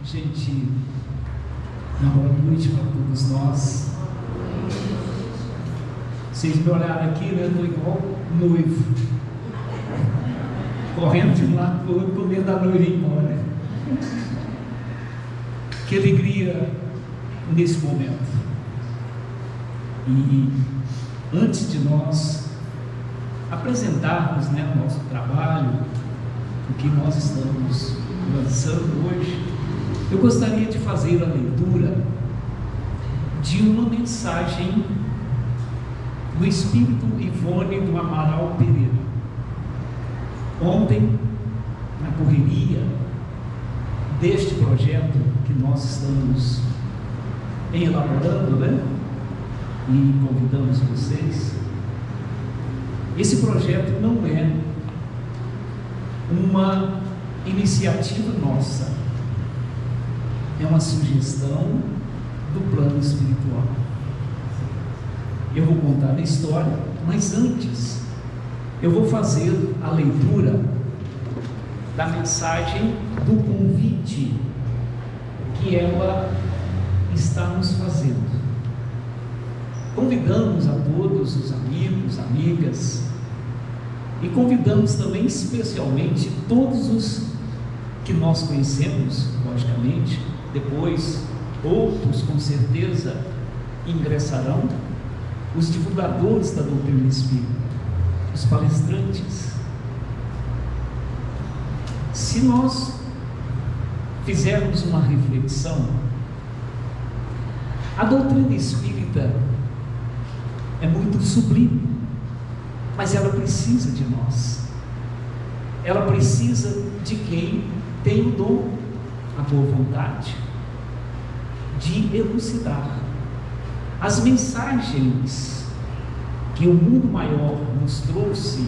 Gente, uma boa noite para todos nós. Vocês me olharam aqui, né? Eu estou igual noivo, correndo de um lado para o outro, com medo da noiva ir embora. Que alegria nesse momento. E antes de nós apresentarmos, né, o nosso trabalho, o que nós estamos lançando hoje, eu gostaria de fazer a leitura de uma mensagem do Espírito Ivone do Amaral Pereira. Ontem, na correria deste projeto que nós estamos elaborando, né? E convidamos vocês. Esse projeto não é uma iniciativa nossa, é uma sugestão do plano espiritual. Eu vou contar a história, mas antes eu vou fazer a leitura da mensagem do convite que ela está nos fazendo. Convidamos a todos os amigos, amigas, e convidamos também especialmente todos os que nós conhecemos, logicamente, depois outros com certeza ingressarão, os divulgadores da doutrina espírita, os palestrantes. Se nós fizermos uma reflexão, a doutrina espírita é muito sublime, mas ela precisa de nós. Ela precisa de quem tem o dom, a boa vontade, de elucidar as mensagens que o mundo maior nos trouxe.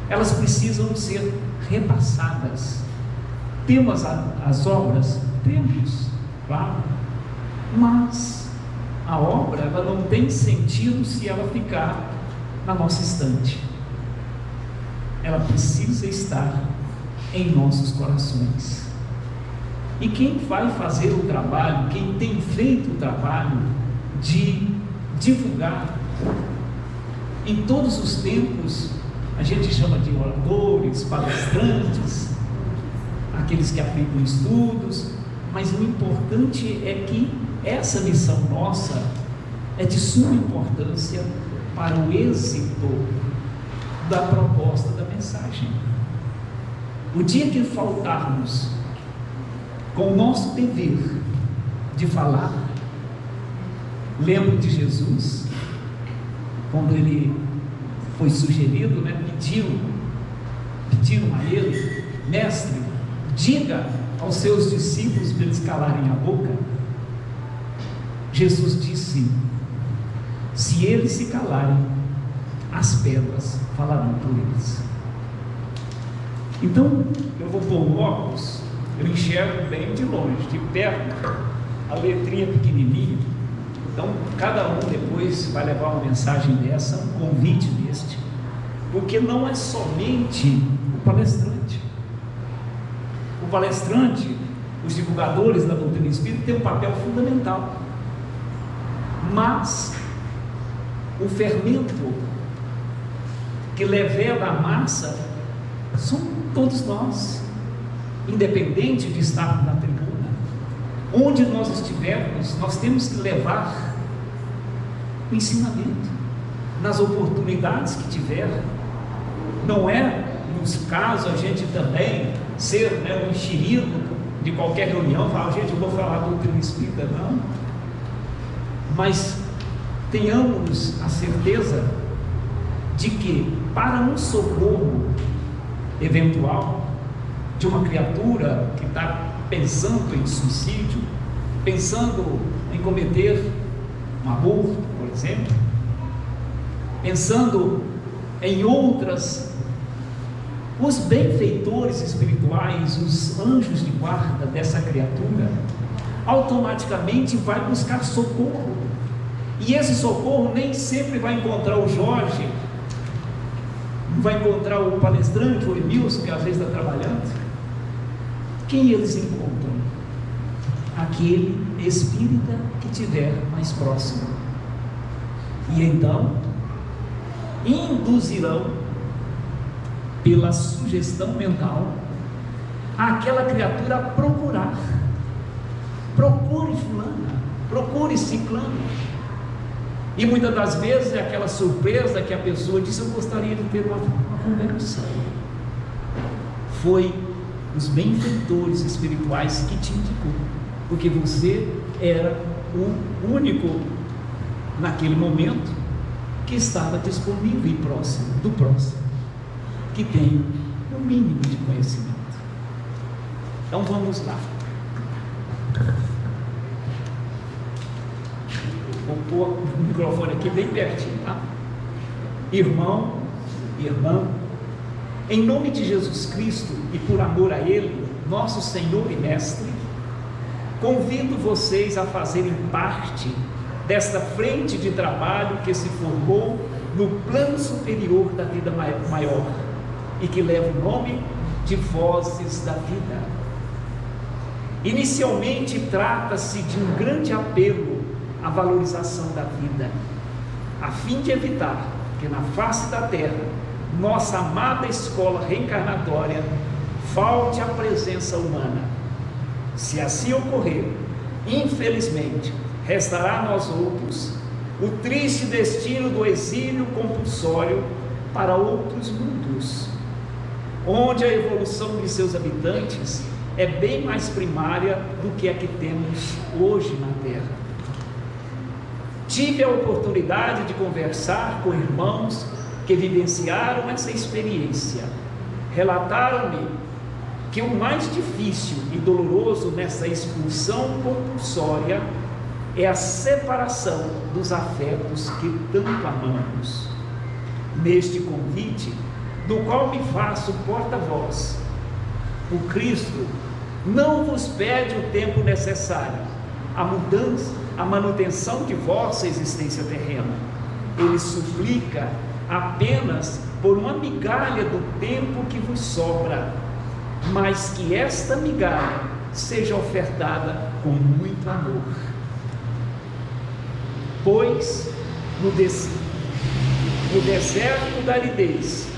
Elas precisam ser repassadas. Temos as obras? Temos, claro, mas a obra ela não tem sentido se ela ficar na nossa estante. Ela precisa estar em nossos corações. E quem vai fazer o trabalho, quem tem feito o trabalho de divulgar, em todos os tempos, a gente chama de oradores, palestrantes, aqueles que aplicam estudos, mas o importante é que essa missão nossa é de suma importância para o êxito da proposta da mensagem. O dia que faltarmos com o nosso dever de falar, lembro de Jesus, quando ele foi sugerido, pediram a ele: mestre, diga aos seus discípulos para eles calarem a boca. Jesus disse: se eles se calarem, as pedras falarão por eles. Então, eu vou pôr o óculos, eu enxergo bem de longe, de perto, a letrinha pequenininha. Então, cada um depois vai levar uma mensagem dessa, um convite deste, porque não é somente o palestrante. O palestrante, os divulgadores da doutrina espírita têm um papel fundamental, mas o fermento que leveda a massa somos todos nós, independente de estarmos na tribuna. Onde nós estivermos, nós temos que levar o ensinamento, nas oportunidades que tiver. Não é, nos casos, a gente também ser um enxerido de qualquer reunião, falar: gente, eu vou falar a doutrina espírita, não. Mas tenhamos a certeza de que, para um socorro eventual de uma criatura que está pensando em suicídio, pensando em cometer um aborto, por exemplo, pensando em outras, os benfeitores espirituais, os anjos de guarda dessa criatura, automaticamente vai buscar socorro. E esse socorro nem sempre vai encontrar o Jorge, vai encontrar o palestrante, o Emilson, que às vezes está trabalhando. Quem eles encontram? Aquele espírita que estiver mais próximo. E então induzirão, pela sugestão mental, aquela criatura a procurar. Procure fulana, procure ciclano. E muitas das vezes é aquela surpresa que a pessoa diz: eu gostaria de ter uma conversa. Foi os benfeitores espirituais que te indicou, porque você era o único naquele momento que estava disponível e próximo do próximo, que tem o mínimo de conhecimento. Então vamos lá. Vou pôr o microfone aqui bem pertinho, tá? Irmão, irmã, em nome de Jesus Cristo e por amor a Ele, nosso Senhor e Mestre, convido vocês a fazerem parte desta frente de trabalho que se formou no plano superior da vida maior e que leva o nome de Vozes da Vida. Inicialmente trata-se de um grande apelo à valorização da vida, a fim de evitar que na face da terra nossa amada escola reencarnatória falte a presença humana. Se assim ocorrer, Infelizmente, restará a nós outros o triste destino do exílio compulsório para outros mundos, onde a evolução de seus habitantes é bem mais primária do que a que temos hoje na Terra. Tive a oportunidade de conversar com irmãos que vivenciaram essa experiência. Relataram-me que o mais difícil e doloroso nessa expulsão compulsória é a separação dos afetos que tanto amamos. Neste convite, do qual me faço porta-voz, o Cristo não vos pede o tempo necessário, a mudança, a manutenção de vossa existência terrena. Ele suplica apenas por uma migalha do tempo que vos sobra, mas que esta migalha seja ofertada com muito amor. Pois no deserto da aridez,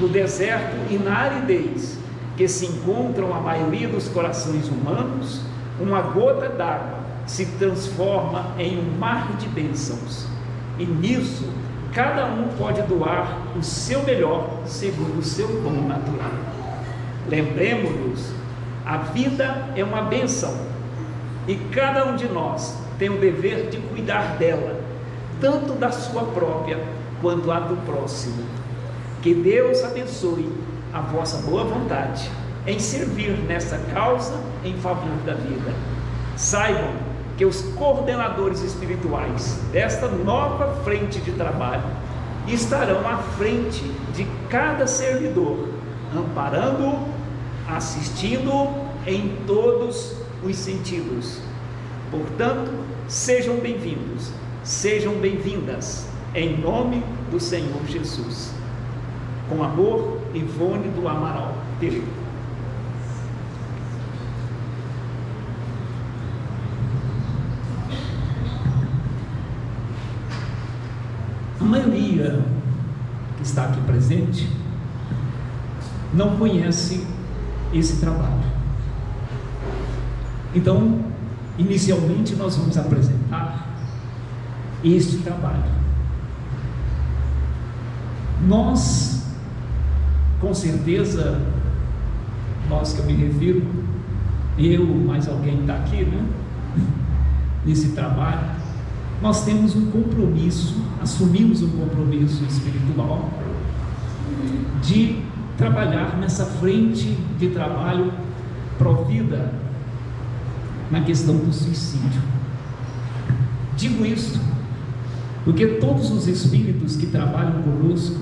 no deserto e na aridez que se encontram a maioria dos corações humanos, uma gota d'água se transforma em um mar de bênçãos, e nisso cada um pode doar o seu melhor segundo o seu dom natural. Lembremos-nos, a vida é uma bênção e cada um de nós tem o dever de cuidar dela, tanto da sua própria quanto a do próximo. Que Deus abençoe a vossa boa vontade em servir nessa causa em favor da vida. Saibam que os coordenadores espirituais desta nova frente de trabalho estarão à frente de cada servidor, amparando-o, assistindo-o em todos os sentidos. Portanto, sejam bem-vindos, sejam bem-vindas, em nome do Senhor Jesus. Com amor, Ivone do Amaral Pereira. A maioria que está aqui presente não conhece esse trabalho. Então, inicialmente nós vamos apresentar este trabalho. Nós, com certeza, nós que eu me refiro, eu, mais alguém está aqui, né? Nesse trabalho, nós temos um compromisso, assumimos um compromisso espiritual de trabalhar nessa frente de trabalho provida na questão do suicídio. Digo isso porque todos os espíritos que trabalham conosco,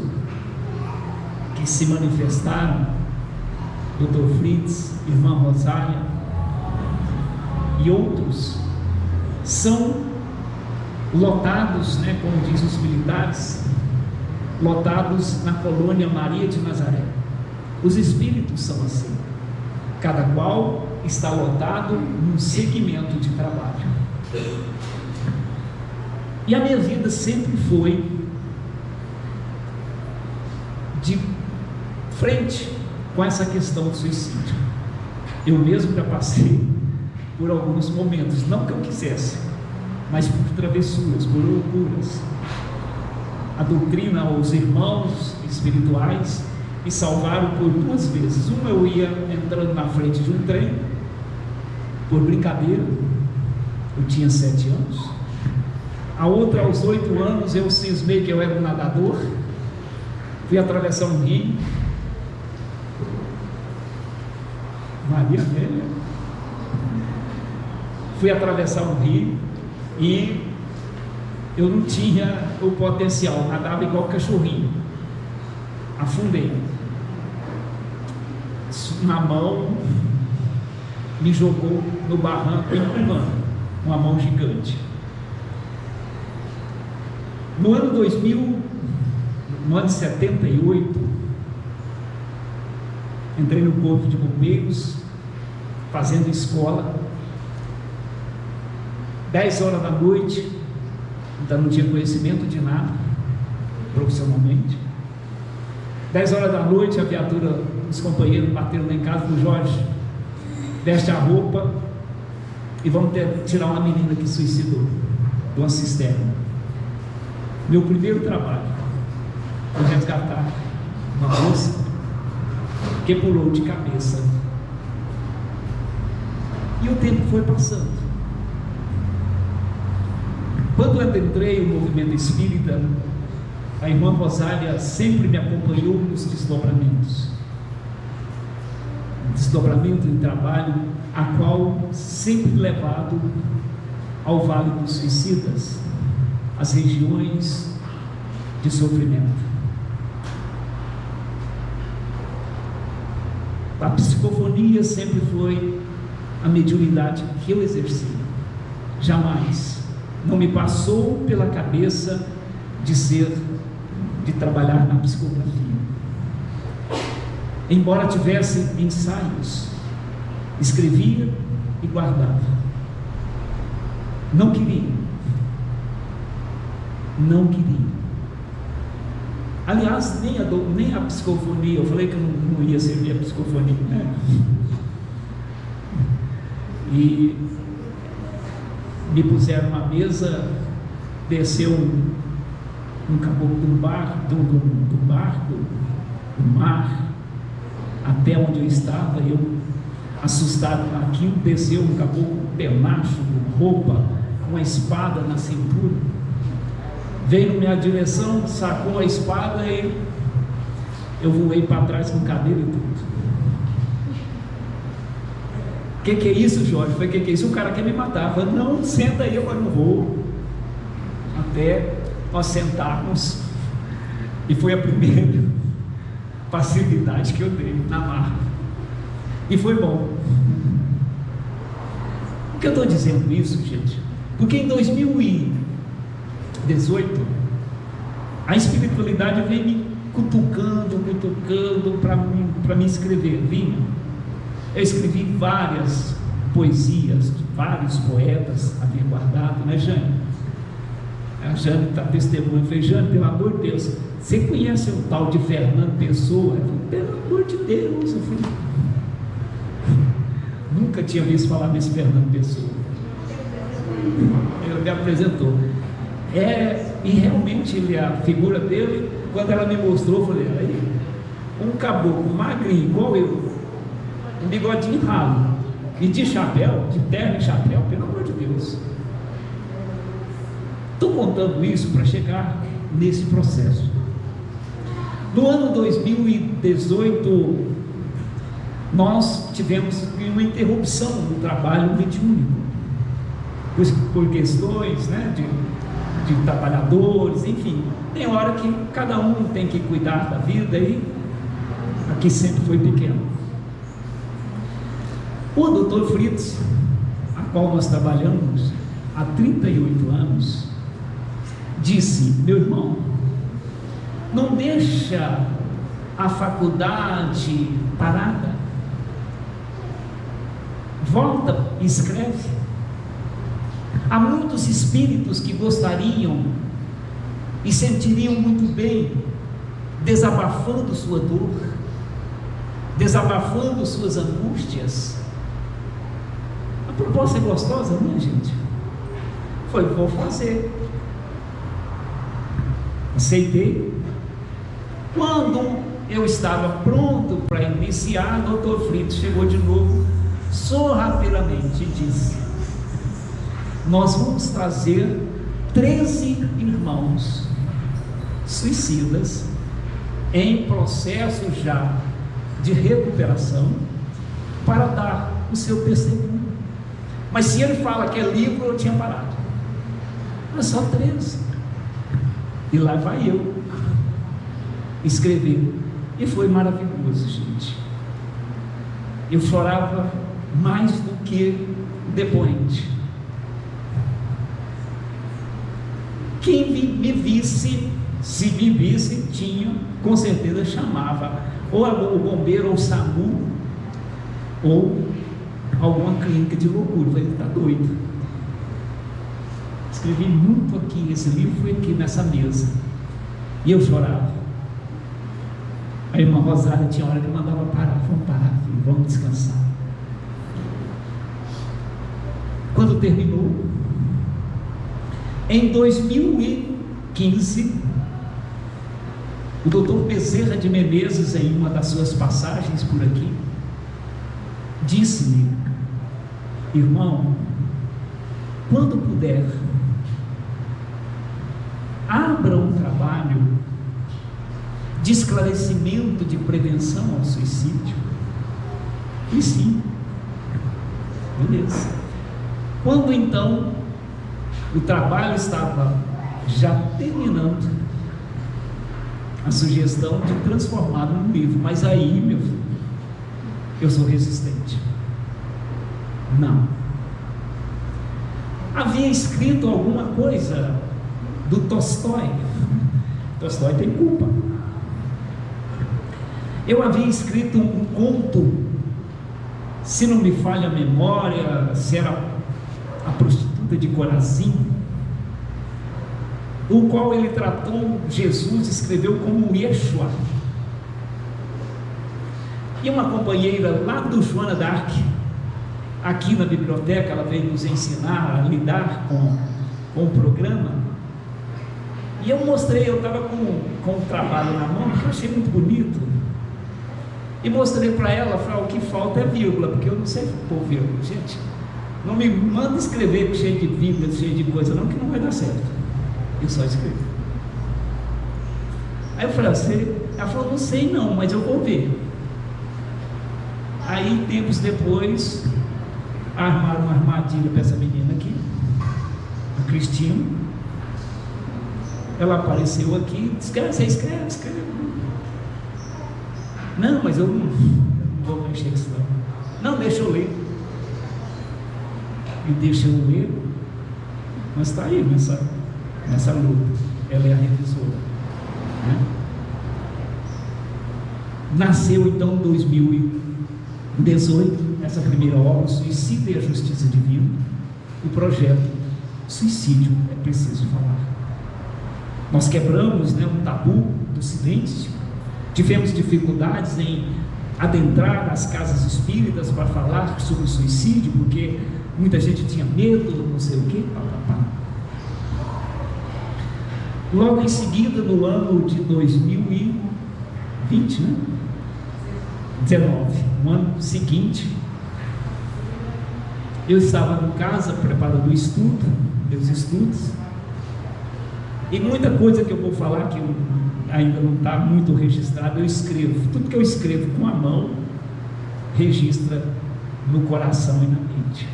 que se manifestaram, Dr. Fritz, Irmã Rosália e outros, são lotados, né, como dizem os militares, lotados na colônia Maria de Nazaré. Os espíritos são assim, cada qual está lotado num segmento de trabalho. E a minha vida sempre foi de frente com essa questão do suicídio. Eu mesmo já passei por alguns momentos, não que eu quisesse, mas por travessuras, por loucuras. A doutrina, os irmãos espirituais me salvaram por 2 vezes. Uma, eu ia entrando na frente de um trem, por brincadeira, eu tinha 7 anos. A outra, aos 8 anos, eu cismei que eu era um nadador, fui atravessar um rio, Maria Velha, fui atravessar um rio, e eu não tinha o potencial, nadava igual cachorrinho, afundei, na mão, me jogou no barranco empurrando, uma mão gigante. No ano 2000, no ano de 78, entrei no corpo de bombeiros, fazendo escola, 10 horas da noite, então não tinha conhecimento de nada, profissionalmente. 10 horas da noite, a viatura, os companheiros bateram lá em casa, do Jorge, veste a roupa, e vamos tirar uma menina que suicidou de uma cisterna. Meu primeiro trabalho foi resgatar uma moça que pulou de cabeça. E o tempo foi passando. Quando eu entrei no movimento espírita, a irmã Rosália sempre me acompanhou nos desdobramentos. Desdobramento em trabalho, a qual sempre levado ao Vale dos Suicidas, as regiões de sofrimento. A psicofonia sempre foi a mediunidade que eu exerci. Jamais não me passou pela cabeça de trabalhar na psicografia. Embora tivesse ensaios, escrevia e guardava. Não queria. Não queria. Aliás, nem a psicofonia, eu falei que eu não ia servir a psicofonia, né? E me puseram uma mesa, desceu um caboclo do barco, do mar, até onde eu estava. Eu, assustado com aquilo, desceu um caboclo penacho, com roupa, uma espada na cintura, veio na minha direção, sacou a espada e eu voei para trás com cadeira e tudo. O que é isso, Jorge? Foi o que é isso? O cara quer me matar. Eu falei, não, senta aí, eu não vou. Até nós sentarmos. E foi a primeira facilidade que eu dei na marca. E foi bom. Por que eu estou dizendo isso, gente? Porque em 2018, a espiritualidade vem me cutucando para me escrever. Vinha. Eu escrevi várias poesias, vários poetas havia guardado, né, Jane? A Jane está testemunhando. Eu falei, Jane, pelo amor de Deus, você conhece o tal de Fernando Pessoa? Eu falei, pelo amor de Deus, eu falei, nunca tinha visto falar desse Fernando Pessoa. Ele me apresentou. E realmente a figura dele, quando ela me mostrou, eu falei, aí, um caboclo magrinho igual eu, um bigodinho ralo, e de chapéu, de terno e chapéu, pelo amor de Deus. Estou contando isso para chegar nesse processo. No ano 2018, nós tivemos uma interrupção no trabalho mediúnico, por questões, né, de trabalhadores, enfim. Tem hora que cada um tem que cuidar da vida, e aqui sempre foi pequeno. O Dr. Fritz, a qual nós trabalhamos há 38 anos, disse, meu irmão, não deixa a faculdade parada, volta e escreve. Há muitos espíritos que gostariam e sentiriam muito bem desabafando sua dor, desabafando suas angústias. A proposta é gostosa, não é, gente? Foi, vou fazer. Aceitei. Quando eu estava pronto para iniciar, o Dr. Fritz chegou de novo, sorrateiramente, e disse, nós vamos trazer 13 irmãos suicidas em processo já de recuperação para dar o seu testemunho. Mas se ele fala que é livro, eu tinha parado. Mas só 13. E lá vai eu escrever. E foi maravilhoso, gente. Eu chorava mais do que o depoente. Quem me visse, se me visse, tinha, com certeza chamava ou o bombeiro ou o SAMU ou alguma clínica de loucura. Eu falei, ele está doido. Escrevi muito aqui, esse livro foi aqui nessa mesa, e eu chorava. A irmã Rosália tinha hora que mandava parar, vamos parar, filho, vamos descansar. quando terminou, em 2015, o doutor Bezerra de Menezes, em uma das suas passagens por aqui, disse-me: irmão, quando puder, abra um trabalho de esclarecimento, de prevenção ao suicídio. E sim, beleza. Quando então o trabalho estava já terminando, a sugestão de transformá-lo num livro, mas aí, meu filho, eu sou resistente. Não. Havia escrito alguma coisa do Tolstói. Tolstói tem culpa. Eu havia escrito um conto, se não me falha a memória, se era A Prostituta de Corazim, o qual ele tratou, Jesus escreveu como Yeshua. E uma companheira lá do Joana d'Arc, aqui na biblioteca, ela veio nos ensinar a lidar com o programa. E eu mostrei, eu estava com o trabalho na mão, que eu achei muito bonito. E mostrei para ela, falei: o que falta é vírgula, porque eu não sei pôr vírgula. Gente, não me manda escrever cheio de vírgula, cheio de coisa não, que não vai dar certo. Eu só escrevo. Aí eu falei: ela falou: não sei não, mas eu vou ver. Aí tempos depois armaram uma armadilha para essa menina aqui, a Cristina. Ela apareceu aqui, disse: você escreve. Não, mas eu não vou mexer com isso não. Não, deixa eu ler. E deixa eu ler. Mas está aí nessa luta. Ela é a revisora, né? Nasceu então em 2018 essa primeira obra, Suicídio e a Justiça Divina, o projeto Suicídio é Preciso Falar. Nós quebramos, né, um tabu do silêncio. Tivemos dificuldades em adentrar as casas espíritas para falar sobre o suicídio, porque muita gente tinha medo, não sei o que. Logo em seguida, no ano de 2020, né? 19, no ano seguinte, eu estava em casa preparando meus estudos, e muita coisa que eu vou falar que ainda não está muito registrado, eu escrevo. Tudo que eu escrevo com a mão registra no coração e na mente.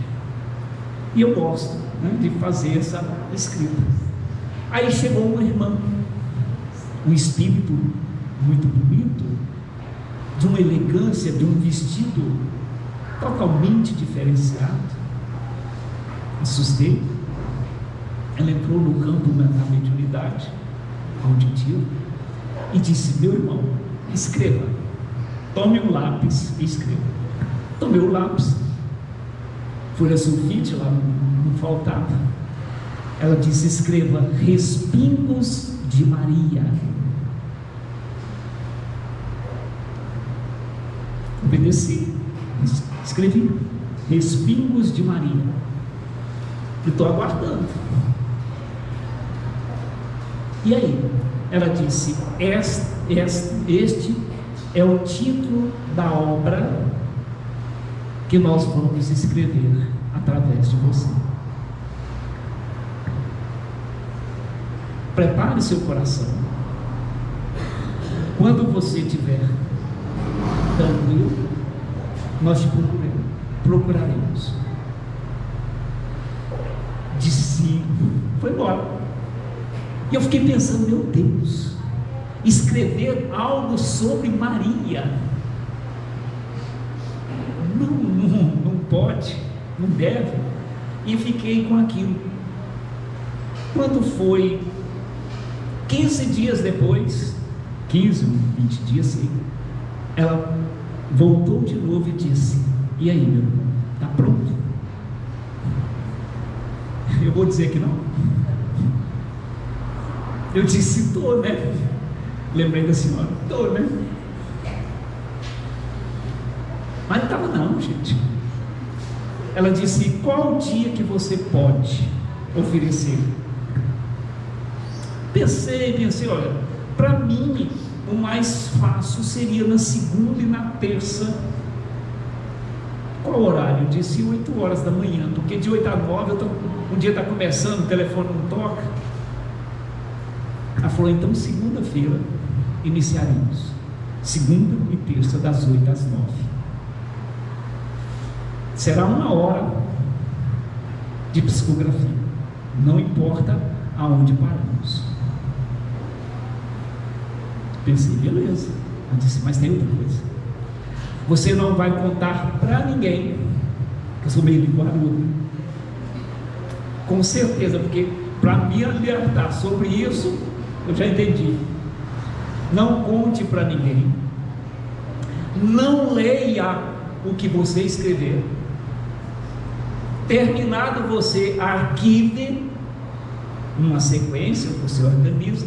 E eu gosto, né, de fazer essa escrita. Aí chegou uma irmã, um espírito muito bonito, de uma elegância, de um vestido totalmente diferenciado. Assustei. Ela entrou no campo da mediunidade auditiva e disse: meu irmão, escreva, tome um lápis e escreva. Tomei o lápis, folha sulfite, lá não faltava. Ela disse: escreva Respingos de Maria. Obedeci, escrevi Respingos de Maria. E estou aguardando. E aí? Ela disse: este é o título da obra que nós vamos escrever através de você. Prepare seu coração. Quando você estiver tranquilo, nós te procuraremos. Disse, foi embora. E eu fiquei pensando: meu Deus, escrever algo sobre Maria, não pode, não deve. E fiquei com aquilo. Quando foi 15 dias depois, 15, 20 dias, sim, ela voltou de novo e disse: e aí, meu irmão, está pronto? Eu vou dizer que não. Eu disse: estou, né? Lembrei da senhora: estou, né? Mas não estava não, gente. Ela disse: qual o dia que você pode oferecer? Pensei, olha, para mim o mais fácil seria na segunda e na terça. Qual horário? Eu disse 8 horas da manhã, porque de 8 a 9 um dia está começando, o telefone não toca. Ela falou: então segunda-feira iniciaremos, segunda e terça, das 8 às 9. Será 1 hora de psicografia, não importa aonde paramos. Pensei, beleza. Ela disse: mas tem outra coisa, você não vai contar para ninguém, eu sou meio linguarudo, com certeza, porque para me alertar sobre isso, eu já entendi. Não conte para ninguém, não leia o que você escrever. Terminado, você arquive uma sequência, você organiza.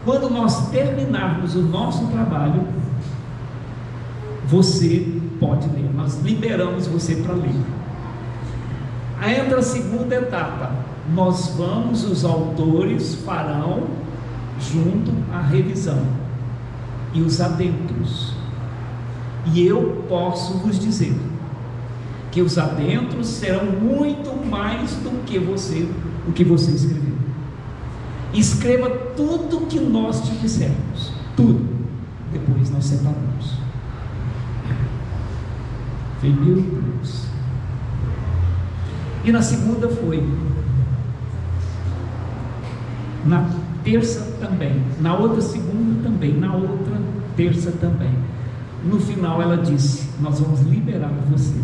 Quando nós terminarmos o nosso trabalho, você pode ler, nós liberamos você para ler. Aí entra a segunda etapa, os autores farão junto a revisão e os adentros, e eu posso vos dizer que os adentros serão muito mais do que o que você escreveu. Escreva tudo que nós te dissermos, tudo, depois nós separamos. Falei: meu Deus. E na segunda foi, na terça também, na outra segunda também, na outra terça também. No final ela disse: nós vamos liberar você,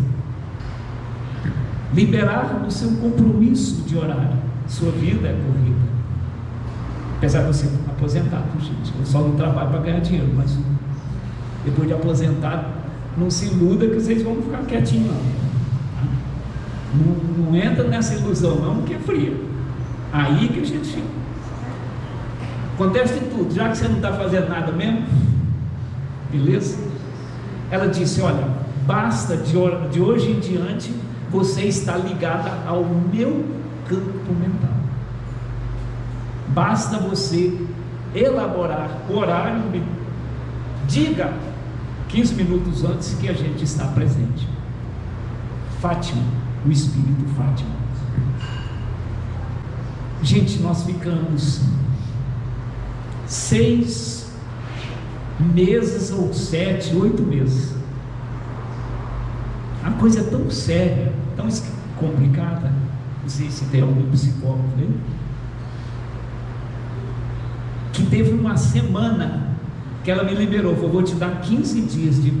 liberar o seu compromisso de horário. Sua vida é corrida, apesar de você aposentado, gente, eu só não trabalho para ganhar dinheiro, mas depois de aposentado, não se iluda que vocês vão ficar quietinhos, não entra nessa ilusão não, que é fria. Aí que a gente fica. Acontece tudo, já que você não está fazendo nada mesmo, beleza? Ela disse: olha, basta de hoje em diante você está ligada ao meu campo mental. Basta você elaborar o horário, diga 15 minutos antes que a gente está presente. Fátima, o Espírito Fátima. Gente, nós ficamos 6 meses ou 7, 8 meses. A coisa é tão séria, tão complicada. Não sei se tem algum psicólogo, né? Que teve uma semana que ela me liberou, falou: vou te dar 15 dias de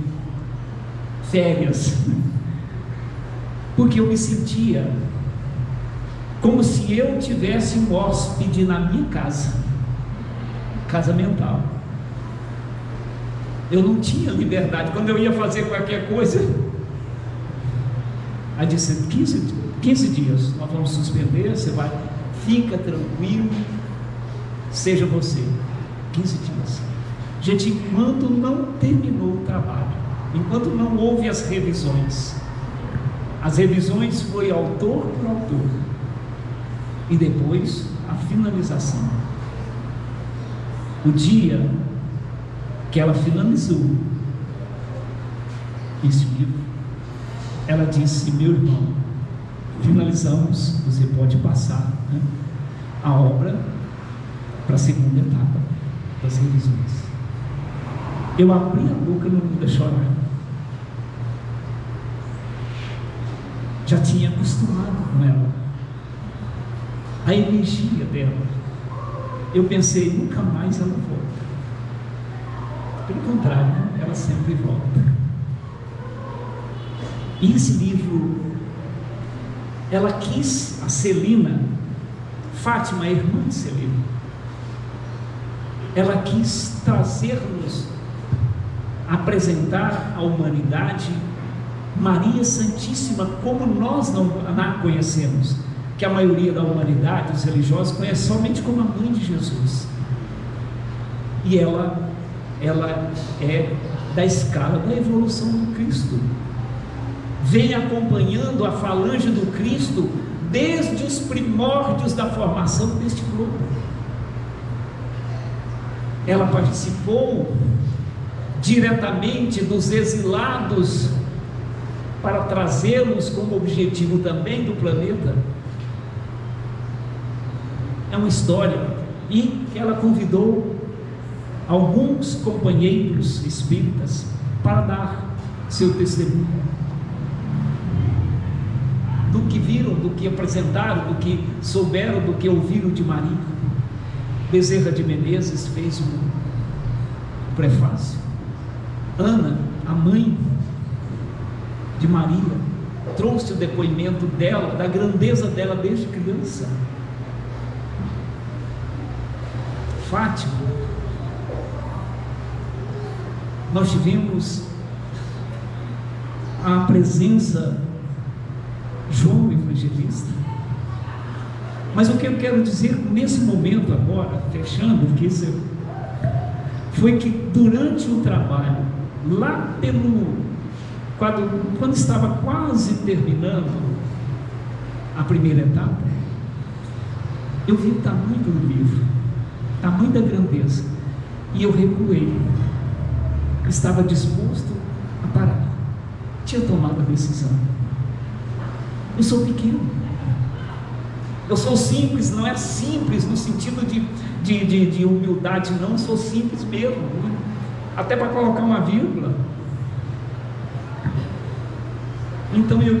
férias, porque eu me sentia como se eu tivesse um hóspede na minha casa mental. Eu não tinha liberdade. Quando eu ia fazer qualquer coisa, aí disse: 15 dias, nós vamos suspender, você vai, fica tranquilo, seja você. 15 dias. Gente, enquanto não terminou o trabalho, enquanto não houve as revisões foi autor por autor, e depois a finalização. O dia que ela finalizou esse livro, ela disse: meu irmão, finalizamos, você pode passar, né, a obra para a segunda etapa das revisões. Eu abri a boca e não pude chorar. Já tinha acostumado com ela, a energia dela. Eu pensei: nunca mais ela volta. Pelo contrário, ela sempre volta. E esse livro, ela quis, a Celina, Fátima, a irmã de Celina, ela quis trazer-nos, apresentar à humanidade Maria Santíssima como nós não a conhecemos, que a maioria da humanidade, os religiosos, conhece somente como a mãe de Jesus. E ela é da escala da evolução do Cristo. vem acompanhando a falange do Cristo desde os primórdios da formação deste grupo. Ela participou diretamente dos exilados para trazê-los como objetivo também do planeta. É uma história, e ela convidou alguns companheiros espíritas para dar seu testemunho do que viram, do que apresentaram, do que souberam, do que ouviram de Maria. Bezerra de Menezes fez um prefácio. Ana, a mãe de Maria, trouxe o depoimento dela, da grandeza dela desde criança. Fátima, nós tivemos a presença João Evangelista. Mas o que eu quero dizer nesse momento agora, fechando, que isso foi que durante o trabalho, lá quando estava quase terminando a primeira etapa, eu vi o tamanho do livro, o tamanho da grandeza, e eu recuei. Estava disposto a parar. Tinha tomado a decisão. Eu sou pequeno, eu sou simples. Não é simples no sentido de humildade, não. Eu sou simples mesmo, até para colocar uma vírgula. Então eu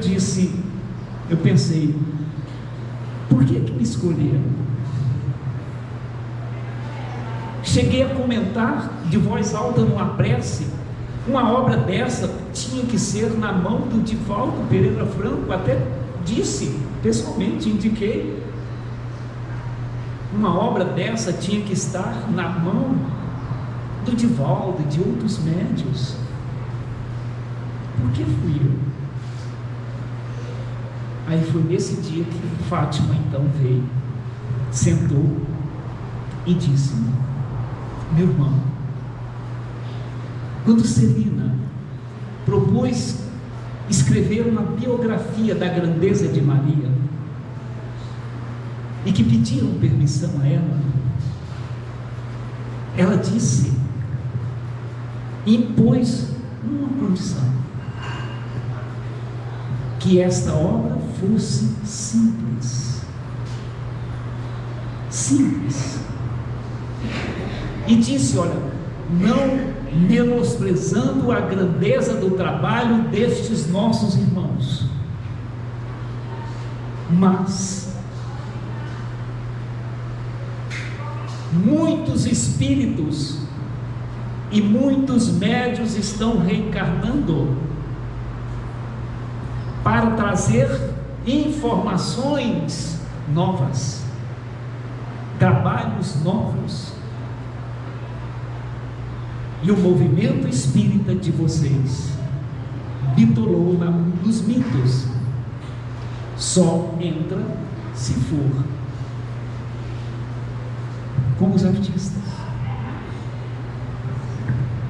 pensei, por que me escolheram? Cheguei a comentar de voz alta numa prece: uma obra dessa tinha que ser na mão do Divaldo Pereira Franco. Até disse, pessoalmente, indiquei, uma obra dessa tinha que estar na mão do Divaldo e de outros médios. Por que fui eu? Aí foi nesse dia que Fátima então veio, sentou e disse: meu irmão, quando Celina propôs escrever uma biografia da grandeza de Maria, e que pediram permissão a ela disse, impôs uma condição: que esta obra fosse simples. E disse: olha, não menosprezando a grandeza do trabalho destes nossos irmãos, mas muitos espíritos e muitos médios estão reencarnando para trazer informações novas, trabalhos novos. E o movimento espírita de vocês bitolou nos mitos: só entra se for como os artistas.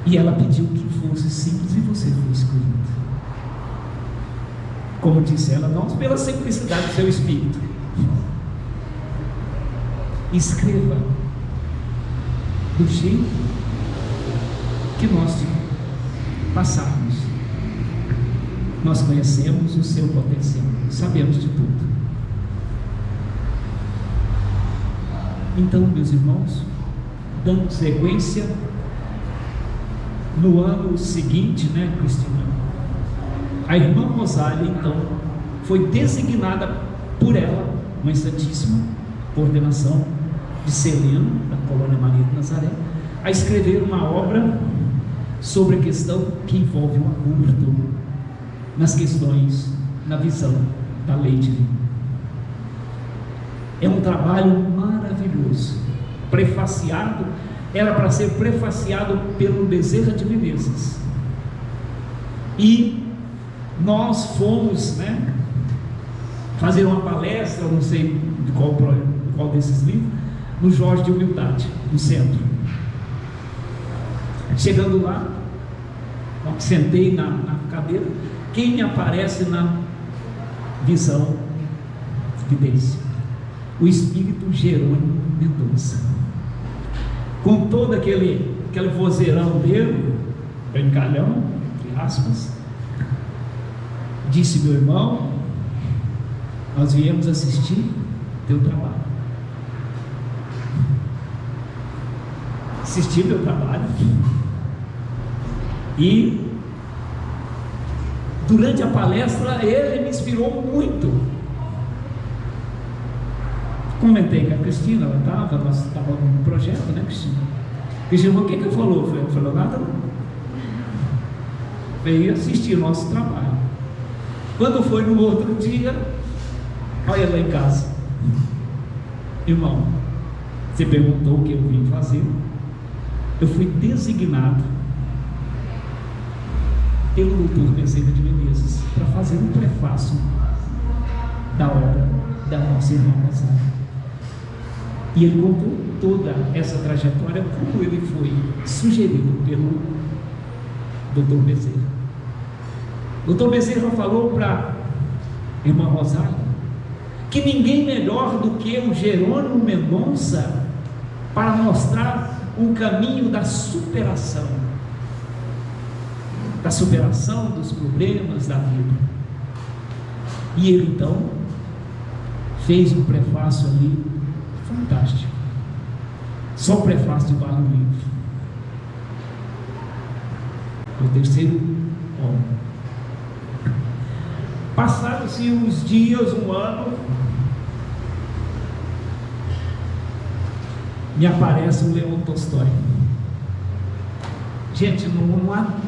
E ela pediu que fosse simples, e você foi escolhido. Como disse ela, não pela simplicidade do seu espírito. Escreva do jeito que nós passamos. Nós conhecemos o seu potencial, sabemos de tudo. Então, meus irmãos, dando sequência, no ano seguinte, Cristina, a irmã Rosália, então, foi designada por ela, Mãe Santíssima, por ordenação de Celina, da Colônia Maria de Nazaré, a escrever uma obra sobre a questão que envolve o aborto, nas questões, na visão da lei divina. É um trabalho maravilhoso, prefaciado, era para ser prefaciado pelo Bezerra de Menezes, e nós fomos fazer uma palestra, não sei de qual desses livros, no Jorge de Humildade, no centro. Chegando lá, sentei na cadeira, quem me aparece na visão, vidência? O espírito Jerônimo Mendonça, com todo aquele vozeirão dele, brincalhão, entre aspas, disse: meu irmão, nós viemos assistir teu trabalho. Assistir meu trabalho. E durante a palestra ele me inspirou muito. Comentei com a Cristina, nós estávamos num projeto, né, Cristina? Cristina, o que ele falou? Ele falou nada não. Veio assistir o nosso trabalho. Quando foi no outro dia, olha lá em casa: irmão, você perguntou o que eu vim fazer. Eu fui designado pelo Dr. Bezerra de Menezes para fazer um prefácio da obra da nossa irmã Rosália. E ele contou toda essa trajetória, como ele foi sugerido pelo Dr. Bezerra. O Dr. Bezerra falou para a irmã Rosália que ninguém melhor do que o Jerônimo Mendonça para mostrar um caminho da superação dos problemas da vida. E ele então fez um prefácio ali fantástico, só o prefácio de Barro Livre, o terceiro homem. Passaram-se uns dias, um ano, me aparece o Leon Tolstói. Gente,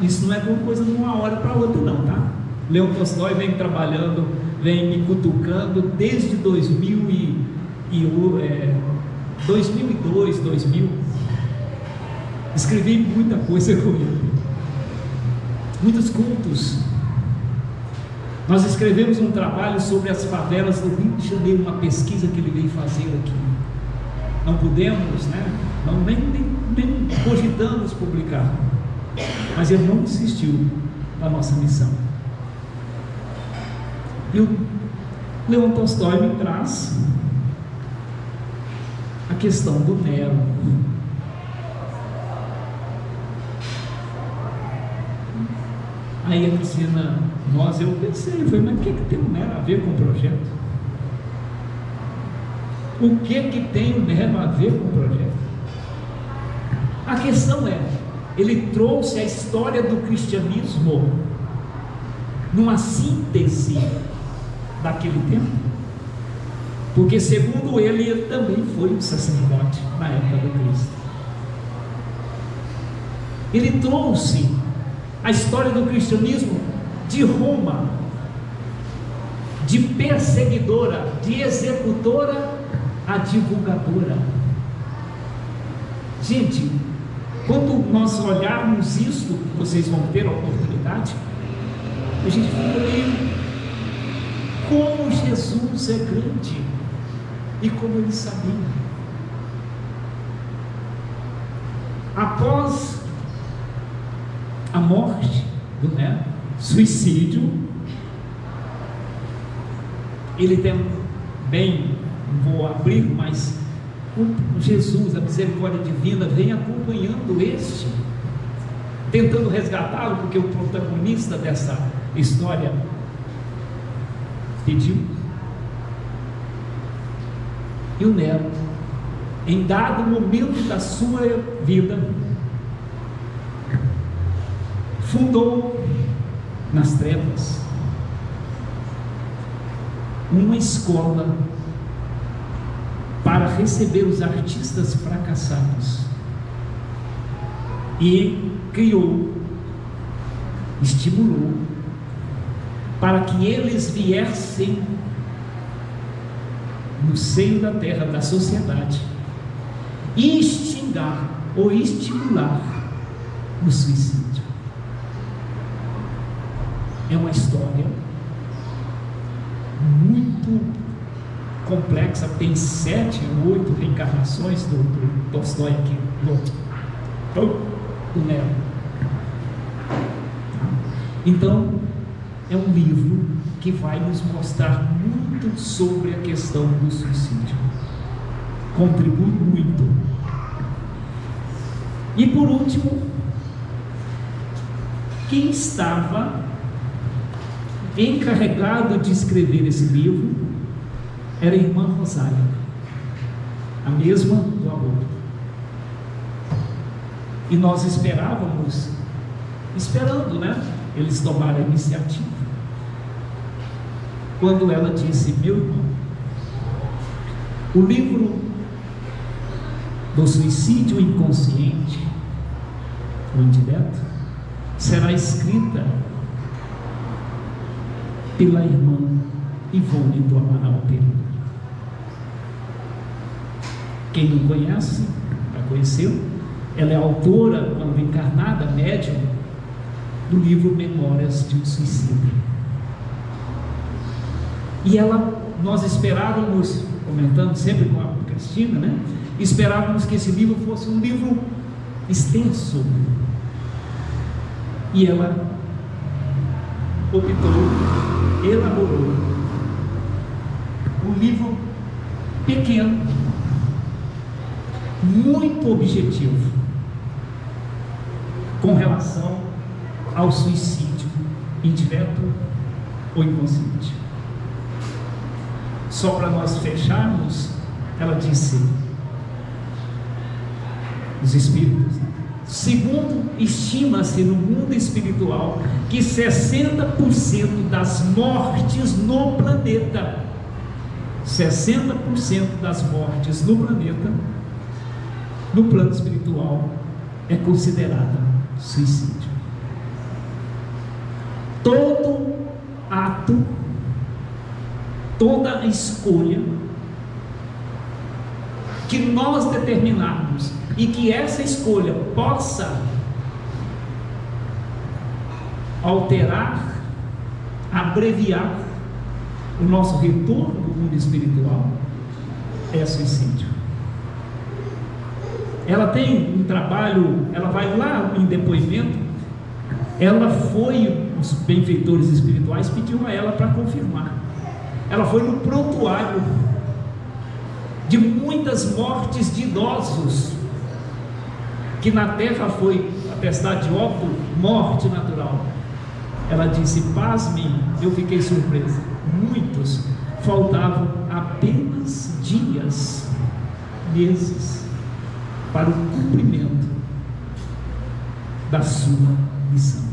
isso não é uma coisa de uma hora para outra não, tá? Leon Tolstói vem trabalhando, vem me cutucando desde 2002, 2000. Escrevi muita coisa com ele, muitos cultos. Nós escrevemos um trabalho sobre as favelas do Rio de Janeiro, uma pesquisa que ele veio fazer aqui. Não pudemos, né? Nem cogitamos publicar, mas ele não desistiu da nossa missão. E o Leon Tolstói me traz a questão do Nero. Aí a Cristina, eu pensei, mas o que tem o Nero a ver com o projeto? O que tem o Nero a ver com o projeto? A questão é, ele trouxe a história do cristianismo numa síntese daquele tempo, porque segundo ele também foi um sacerdote na época do Cristo. Ele trouxe a história do cristianismo de Roma, de perseguidora, de executora a divulgadora. Gente, quando nós olharmos isso, vocês vão ter a oportunidade, a gente fica ali, como Jesus é grande e como ele sabia. Após a morte do Nero, suicídio, ele também, não vou abrir, mas Jesus, a misericórdia divina, vem acompanhando tentando resgatá-lo, porque o protagonista dessa história pediu. E o Nero, em dado momento da sua vida, fundou nas trevas uma escola para receber os artistas fracassados e criou, estimulou para que eles viessem no seio da terra, da sociedade, e extinguir ou estimular o suicídio. É uma história muito complexa, tem 7 ou 8 reencarnações do Tolstói aqui, do Nero. Então, é um livro que vai nos mostrar muito sobre a questão do suicídio. Contribui muito. E por último, quem estava encarregado de escrever esse livro era a irmã Rosália, a mesma do aborto. E nós esperando, né? Eles tomaram a iniciativa. Quando ela disse: meu irmão, o livro do suicídio inconsciente, ou indireto, será escrita pela irmã Ivone do Amaral Pereira. Quem não conhece, já conheceu. Ela é autora, quando encarnada, médium, do livro Memórias de um Suicida. E nós esperávamos, comentando sempre com a Cristina, né? Esperávamos que esse livro fosse um livro extenso. E ela optou, elaborou um livro pequeno, muito objetivo, com relação ao suicídio indireto ou inconsciente. Só para nós fecharmos, ela disse: os espíritos, segundo estima-se no mundo espiritual que 60% das mortes no planeta, 60% das mortes no planeta, no plano espiritual, é considerada suicídio. Todo ato, toda escolha que nós determinarmos e que essa escolha possa alterar, abreviar o nosso retorno do mundo espiritual, é suicídio. Ela tem um trabalho, ela vai lá em depoimento, os benfeitores espirituais pediram a ela para confirmar. Ela foi no prontuário de muitas mortes de idosos, que na terra foi atestado de óbito, morte natural. Ela disse: pasmem, eu fiquei surpresa, muitos faltavam apenas dias, meses, para o cumprimento da sua missão.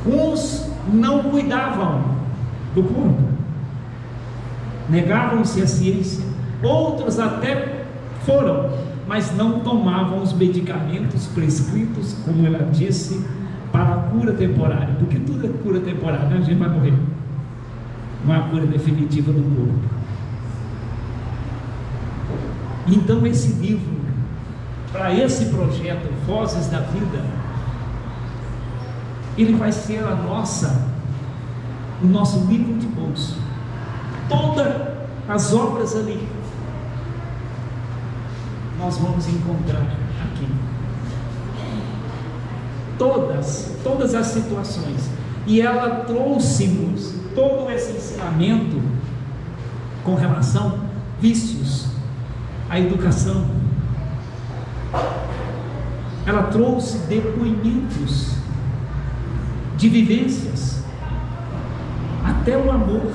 Uns não cuidavam do corpo, negavam-se à ciência, outros até foram, mas não tomavam os medicamentos prescritos, como ela disse, para a cura temporária, porque tudo é cura temporária, né? A gente vai morrer, não é a cura definitiva do corpo. Então esse livro, para esse projeto Vozes da Vida, ele vai ser o nosso livro de bolso. Todas as obras ali nós vamos encontrar aqui. Todas as situações. E ela trouxe-nos todo esse ensinamento com relação a vícios, a educação. Ela trouxe depoimentos de vivências, até o amor.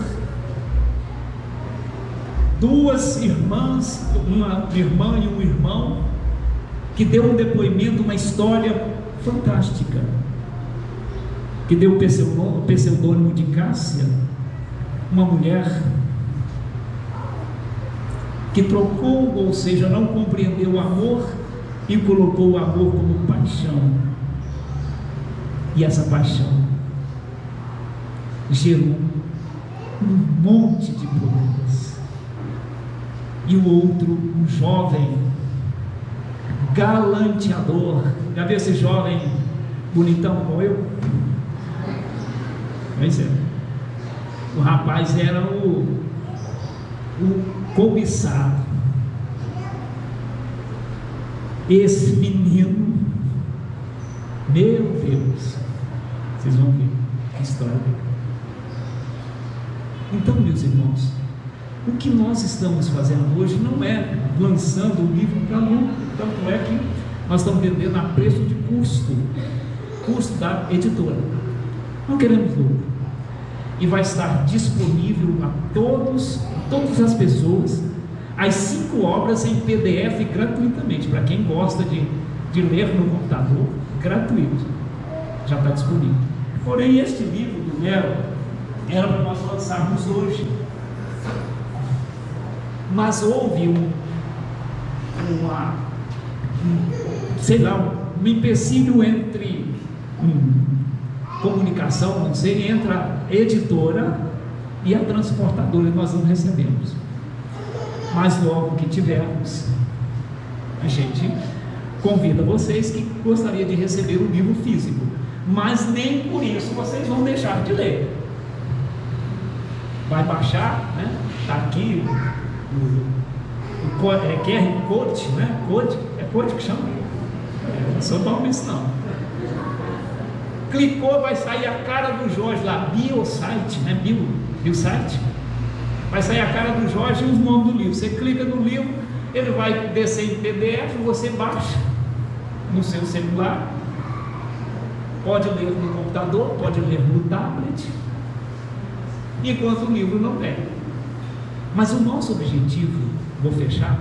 Duas irmãs, uma irmã e um irmão, que deu um depoimento, uma história fantástica, que deu o pseudônimo de Cássia, uma mulher que trocou, ou seja, não compreendeu o amor e colocou o amor como paixão, e essa paixão gerou um monte de problemas. E o outro, um jovem galanteador, já viu esse jovem bonitão como eu? Pois é, o rapaz era o cobiçado. Esse menino, meu Deus, história dele. Então, meus irmãos, o que nós estamos fazendo hoje não é lançando o livro para lucro, tanto é que nós estamos vendendo a preço de custo da editora. Não queremos lucro. E vai estar disponível a todas as pessoas, as 5 obras em PDF gratuitamente, para quem gosta de ler no computador, gratuito, já está disponível. Porém, este livro do Nero era para nós lançarmos hoje, mas houve um empecilho entre comunicação, não sei, entre a editora e a transportadora, e nós não recebemos. Mas logo que tivermos, a gente convida vocês que gostaria de receber o livro físico, mas nem por isso vocês vão deixar de ler. Vai baixar, né? Está aqui o QR Code, né? É Code que chama? Não sou bom nisso não. Clicou, vai sair a cara do Jorge lá, Biosite, né? Biosite. Vai sair a cara do Jorge e os nomes do livro. Você clica no livro, ele vai descer em PDF, você baixa no seu celular, pode ler no computador, pode ler no tablet, enquanto o livro não vem. Mas o nosso objetivo, vou fechar,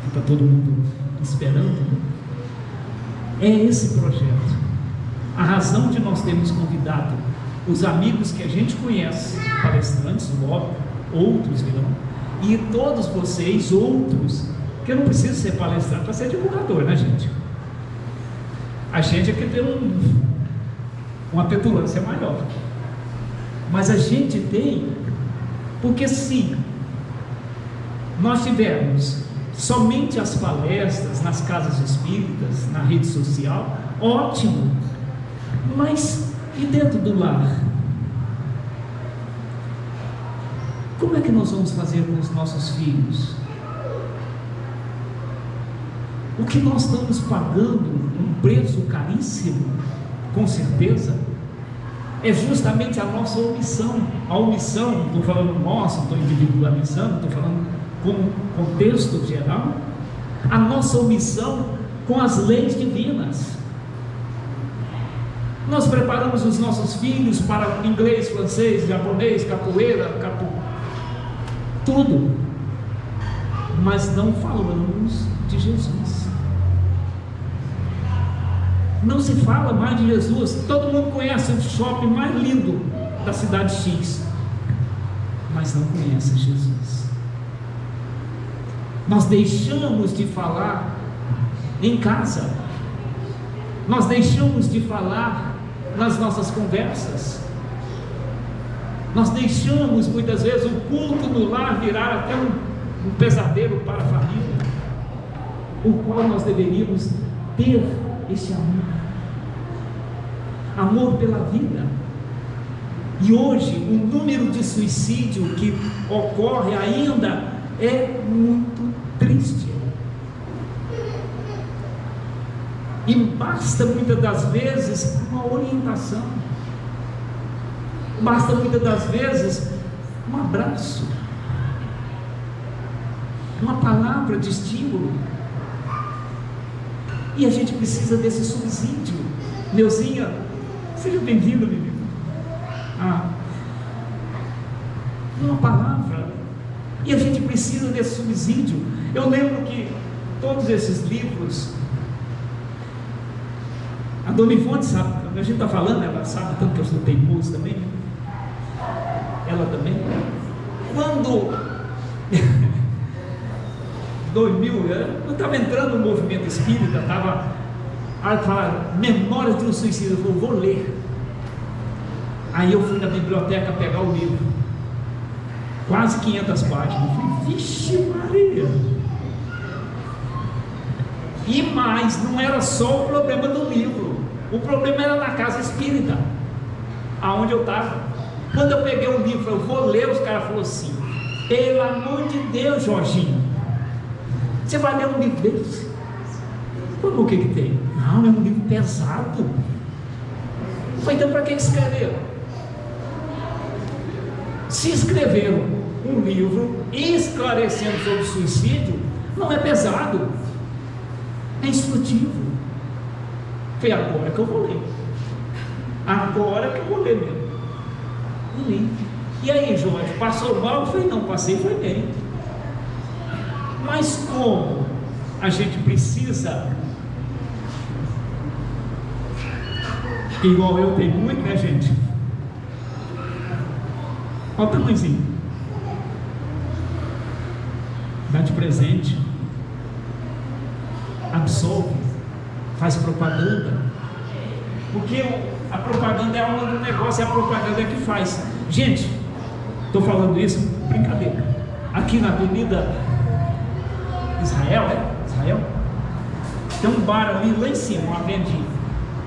está todo mundo esperando, é esse projeto. A razão de nós termos convidado os amigos que a gente conhece, palestrantes, logo, outros virão, e todos vocês, outros, que eu não preciso ser palestrante para ser divulgador, né, gente? A gente é que tem uma petulância maior, mas a gente tem, porque se nós tivermos somente as palestras nas casas espíritas, na rede social, ótimo, mas e dentro do lar? Como é que nós vamos fazer com os nossos filhos? O que nós estamos pagando, um preço caríssimo, com certeza, é justamente a nossa omissão. A omissão, não estou falando nossa, não estou individualizando, estou falando com contexto geral, a nossa omissão com as leis divinas. Nós preparamos os nossos filhos para inglês, francês, japonês, capoeira, tudo, mas não falamos de Jesus. Não se fala mais de Jesus. Todo mundo conhece o shopping mais lindo da cidade X, mas não conhece Jesus. Nós deixamos de falar em casa, nós deixamos de falar nas nossas conversas, nós deixamos muitas vezes o culto no lar virar até um pesadelo para a família, o qual nós deveríamos ter esse amor pela vida. E hoje o número de suicídio que ocorre ainda é muito triste, e basta muitas das vezes uma orientação, basta muitas das vezes um abraço, uma palavra de estímulo, e a gente precisa desse subsídio. Neuzinha, seja bem-vinda, menina. Uma palavra, e a gente precisa desse subsídio. Eu lembro que todos esses livros, a Dona Ivone sabe, a gente está falando, ela sabe tanto que eu sou teimoso também, ela também. Quando 2000, eu estava entrando no movimento espírita, estava falando Memórias de um Suicida, eu falei, vou ler. Aí eu fui na biblioteca pegar o livro, quase 500 páginas, eu falei, vixe Maria. E mais, não era só o problema do livro, o problema era na casa espírita, aonde eu estava. Quando eu peguei o livro, eu vou ler, os caras falaram assim, pelo amor de Deus, Jorginho, você vai ler um livro desse? Como, o que tem? Não, é um livro pesado. Foi então para que escreveram? Se escreveram um livro esclarecendo sobre o suicídio, não é pesado, é instrutivo. Foi agora que eu vou ler. Agora que eu vou ler mesmo. Eu li. E aí, Jorge, passou mal? Eu falei, não, passei, foi bem. Mas como a gente precisa, igual eu tenho muito, né, gente? Olha o tamanhozinho. Dá de presente, absolve, faz propaganda, porque a propaganda é a alma do negócio, é a propaganda que faz. Gente, estou falando isso, brincadeira. Aqui na Avenida Israel, Israel, tem um bar ali lá em cima, uma vendinha,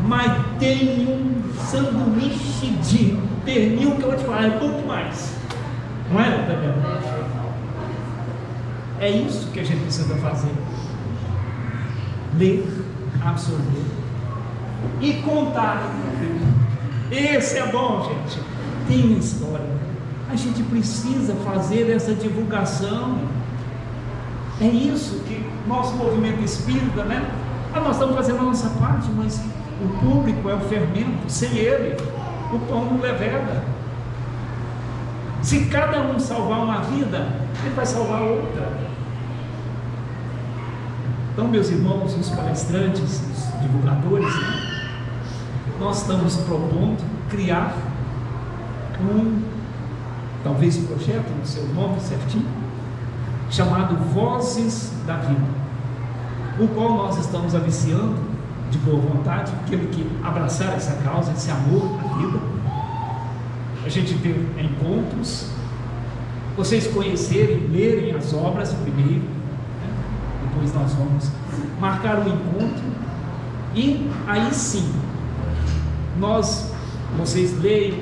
mas tem um sanduíche de pernil que eu vou te falar, é bom demais, não é, Daniel? É isso que a gente precisa fazer: ler, absorver e contar. Esse é bom, gente. Tem história. A gente precisa fazer essa divulgação. É isso que nosso movimento espírita, né? Nós estamos fazendo a nossa parte, mas o público é o fermento. Sem ele, o pão não leveda. Se cada um salvar uma vida, ele vai salvar outra. Então, meus irmãos, os palestrantes, os divulgadores, né? Nós estamos propondo criar talvez projeto, no seu nome certinho, chamado Vozes da Vida, o qual nós estamos aliciando de boa vontade aquele que abraçar essa causa, esse amor à vida. A gente ter encontros, vocês conhecerem, lerem as obras primeiro, né? Depois nós vamos marcar um encontro e aí sim vocês leiam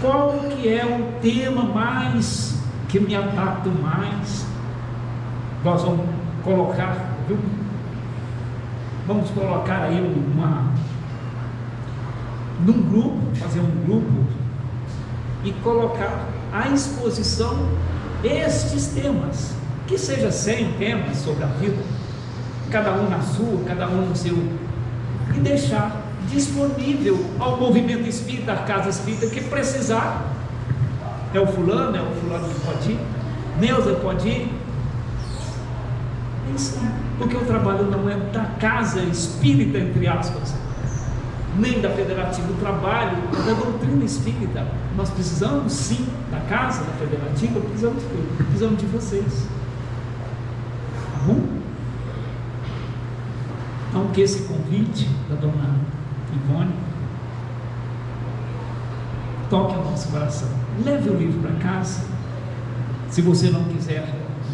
qual que é o tema mais que me adapta mais. Nós vamos colocar, viu? Vamos colocar aí num grupo, fazer um grupo e colocar à exposição estes temas, que seja 100 temas sobre a vida, cada um na sua, cada um no seu, e deixar disponível ao movimento espírita, à casa espírita, que precisar. É o fulano que pode ir, Neuza pode ir. É isso, porque o trabalho não é da casa espírita, entre aspas, nem da federativa. O trabalho é da doutrina espírita. Nós precisamos sim da casa, da federativa, precisamos de vocês, tá bom? Então, que esse convite da dona Ivone toque ao nosso coração. Leve o livro para casa. Se você não quiser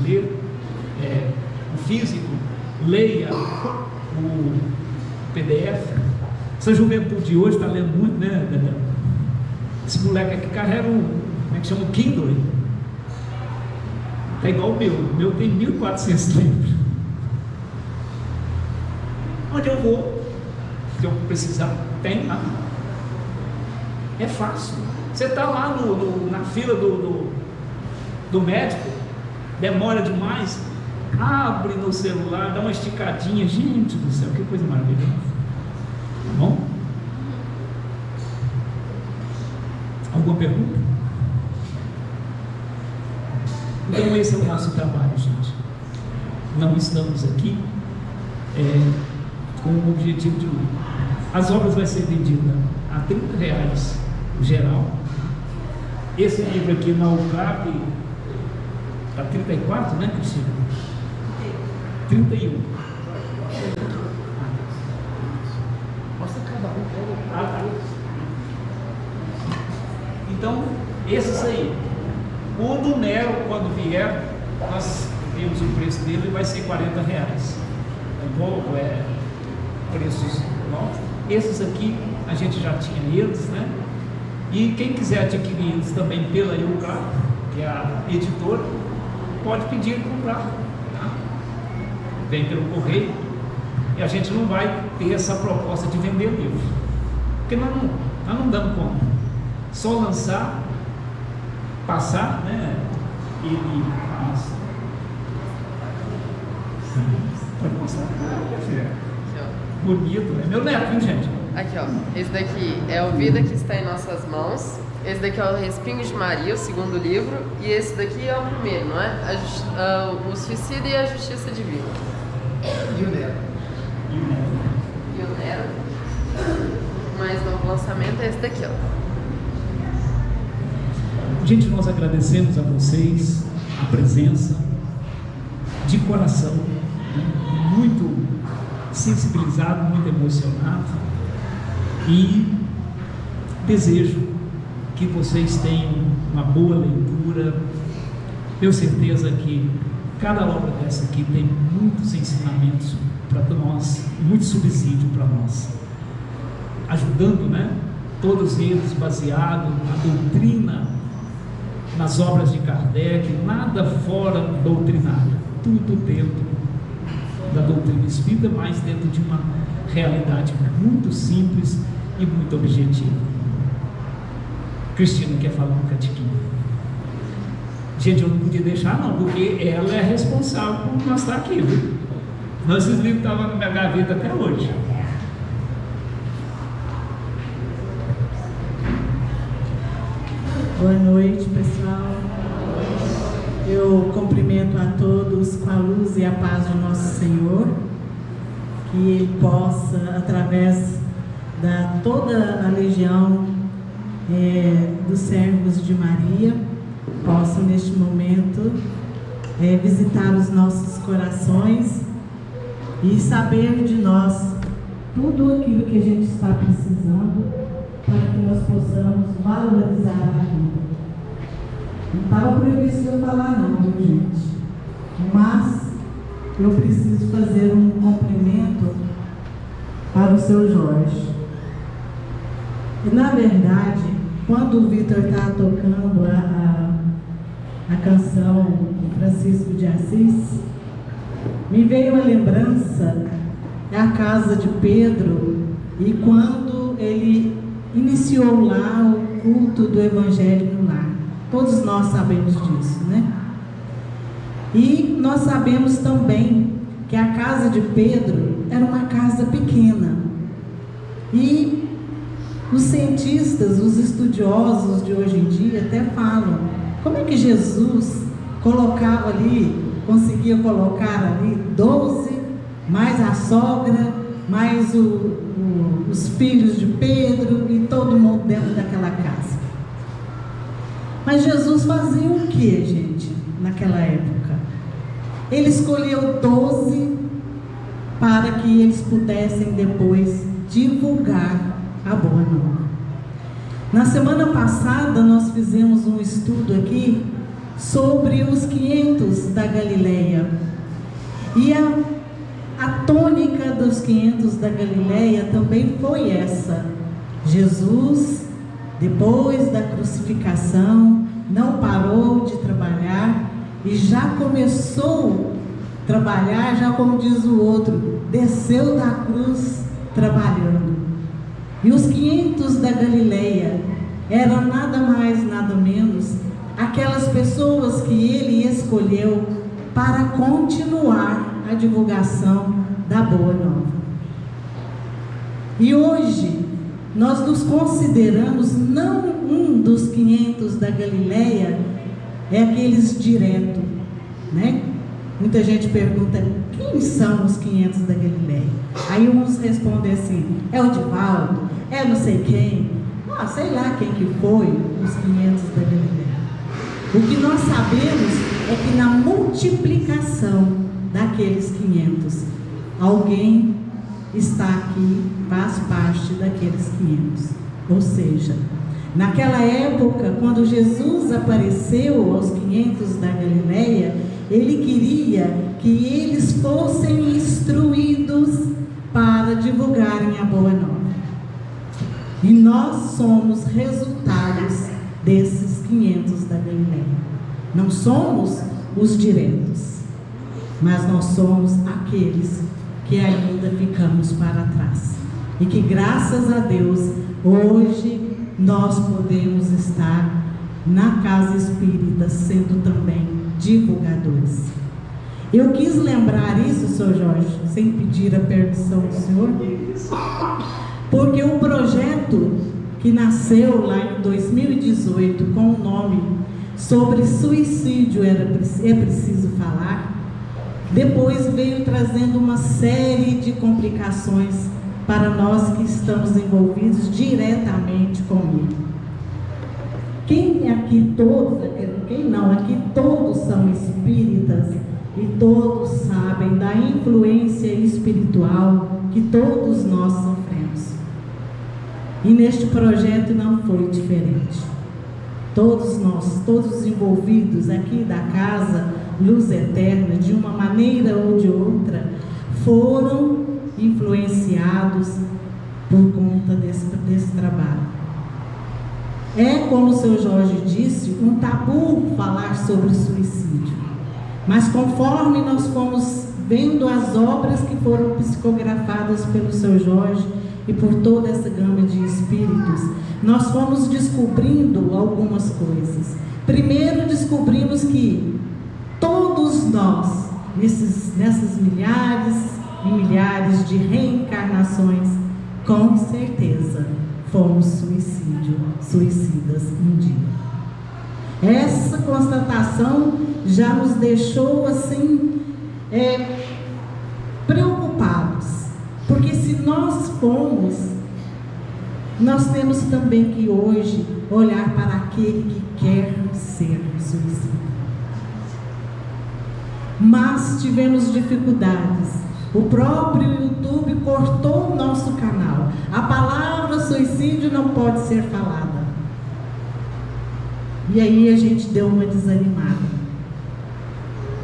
ler o físico, leia o PDF. Essa juventude de hoje está lendo muito, né, Daniel? Esse moleque aqui carrega como é que chama? Kindle. Está igual o meu tem 1.400 livros. Onde eu vou, se eu precisar, tem lá. É fácil. Você está lá na fila do médico, demora demais, abre no celular, dá uma esticadinha. Gente do céu, que coisa maravilhosa. Tá bom? Alguma pergunta? Então esse é o nosso trabalho, gente. Não estamos aqui com o objetivo de lucro. As obras vai ser vendida a R$30 geral. Esse livro aqui na UCAP está 34, né, Cristina? 31. Mostra cada um. Então, esses aí. O do Nero, quando vier, nós vimos o preço dele, vai ser R$40. Volvo, preços novos. Esses aqui a gente já tinha eles, né? E quem quiser adquirir eles também pela EUCAP, que é a editora, pode pedir e comprar, tá? Vem pelo correio. E a gente não vai ter essa proposta de vender livro, porque nós Nós não damos conta. Só lançar, passar, né? E passa. Pode mostrar. Bonito, né? Meu neto, hein, gente? Aqui, ó. Esse daqui é o Vida que está em nossas mãos. Esse daqui é o Respingo de Maria, o segundo livro. E esse daqui é o primeiro, não é? O Suicida e a Justiça Divina. E o Nero. E o Nero. O mais novo lançamento é esse daqui, ó. Gente, nós agradecemos a vocês a presença de coração, né? Muito sensibilizado, muito emocionado, e desejo que vocês tenham uma boa leitura. Tenho certeza que cada obra dessa aqui tem muitos ensinamentos para nós, muito subsídio para nós, ajudando, né? Todos eles baseados na doutrina, nas obras de Kardec, nada fora doutrinário, tudo dentro da doutrina espírita, mas dentro de uma realidade muito simples e muito objetiva. Cristina quer falar um catiquinho. Gente, eu não podia deixar não, porque ela é responsável por nós estar aqui, viu? Esses livros estavam na minha gaveta até hoje. Boa noite, pessoal. Eu cumprimento a todos com a luz e a paz de nosso Senhor, que Ele possa, através da toda a legião dos servos de Maria, possa neste momento visitar os nossos corações e saber de nós tudo aquilo que a gente está precisando para que nós possamos valorizar a vida. Não estava previsto eu falar não, viu, gente? Mas eu preciso fazer um cumprimento para o seu Jorge. E na verdade, quando o Vitor está tocando a canção de Francisco de Assis, me veio a lembrança da casa de Pedro, e quando ele iniciou lá o culto do Evangelho no lar. Todos nós sabemos disso, né? E nós sabemos também que a casa de Pedro era uma casa pequena. E os cientistas, os estudiosos de hoje em dia até falam, como é que Jesus colocava ali, conseguia colocar ali 12, mais a sogra, mais os filhos de Pedro e todo mundo dentro daquela casa. Mas Jesus fazia o que, gente, naquela época? Ele escolheu 12 para que eles pudessem depois divulgar a boa nova. Na semana passada nós fizemos um estudo aqui sobre os 500 da Galileia, e a tônica dos 500 da Galileia também foi essa: Jesus, depois da crucificação, não parou de trabalhar e já começou a trabalhar, já como diz o outro, desceu da cruz trabalhando. E os 500 da Galileia eram nada mais, nada menos aquelas pessoas que ele escolheu para continuar a divulgação da Boa Nova. E hoje nós nos consideramos não um dos 500 da Galileia, é aqueles direto, né? Muita gente pergunta, quem são os 500 da Galileia? Aí uns respondem assim, é o Divaldo, é não sei quem, sei lá quem que foi os 500 da Galileia. O que nós sabemos é que na multiplicação daqueles 500, alguém está aqui, faz parte daqueles 500. Ou seja, naquela época, quando Jesus apareceu aos 500 da Galileia, ele queria que eles fossem instruídos para divulgarem a Boa Nova. E nós somos resultados desses 500 da Galileia. Não somos os diretos, mas nós somos aqueles que ainda ficamos para trás. E que graças a Deus hoje nós podemos estar na casa espírita sendo também divulgadores. Eu quis lembrar isso, Sr. Jorge, sem pedir a permissão do senhor, porque o projeto que nasceu lá em 2018 com o nome sobre suicídio é preciso falar, depois veio trazendo uma série de complicações para nós que estamos envolvidos diretamente com ele. Aqui todos são espíritas e todos sabem da influência espiritual que todos nós sofremos. E neste projeto não foi diferente. Todos nós, todos os envolvidos aqui da Casa Luz Eterna, de uma maneira ou de outra, foram influenciados por conta desse trabalho. É, como o seu Jorge disse, um tabu falar sobre suicídio. Mas conforme nós fomos vendo as obras que foram psicografadas pelo seu Jorge e por toda essa gama de espíritos, nós fomos descobrindo algumas coisas. Primeiro, descobrimos que todos nós, nessas milhares e milhares de reencarnações, com certeza fomos suicidas um dia. Essa constatação já nos deixou assim preocupados, porque se nós fomos, nós temos também que hoje olhar para aquele que quer ser suicida. Mas tivemos dificuldades. O próprio YouTube cortou o nosso canal. A palavra suicídio não pode ser falada. E aí a gente deu uma desanimada.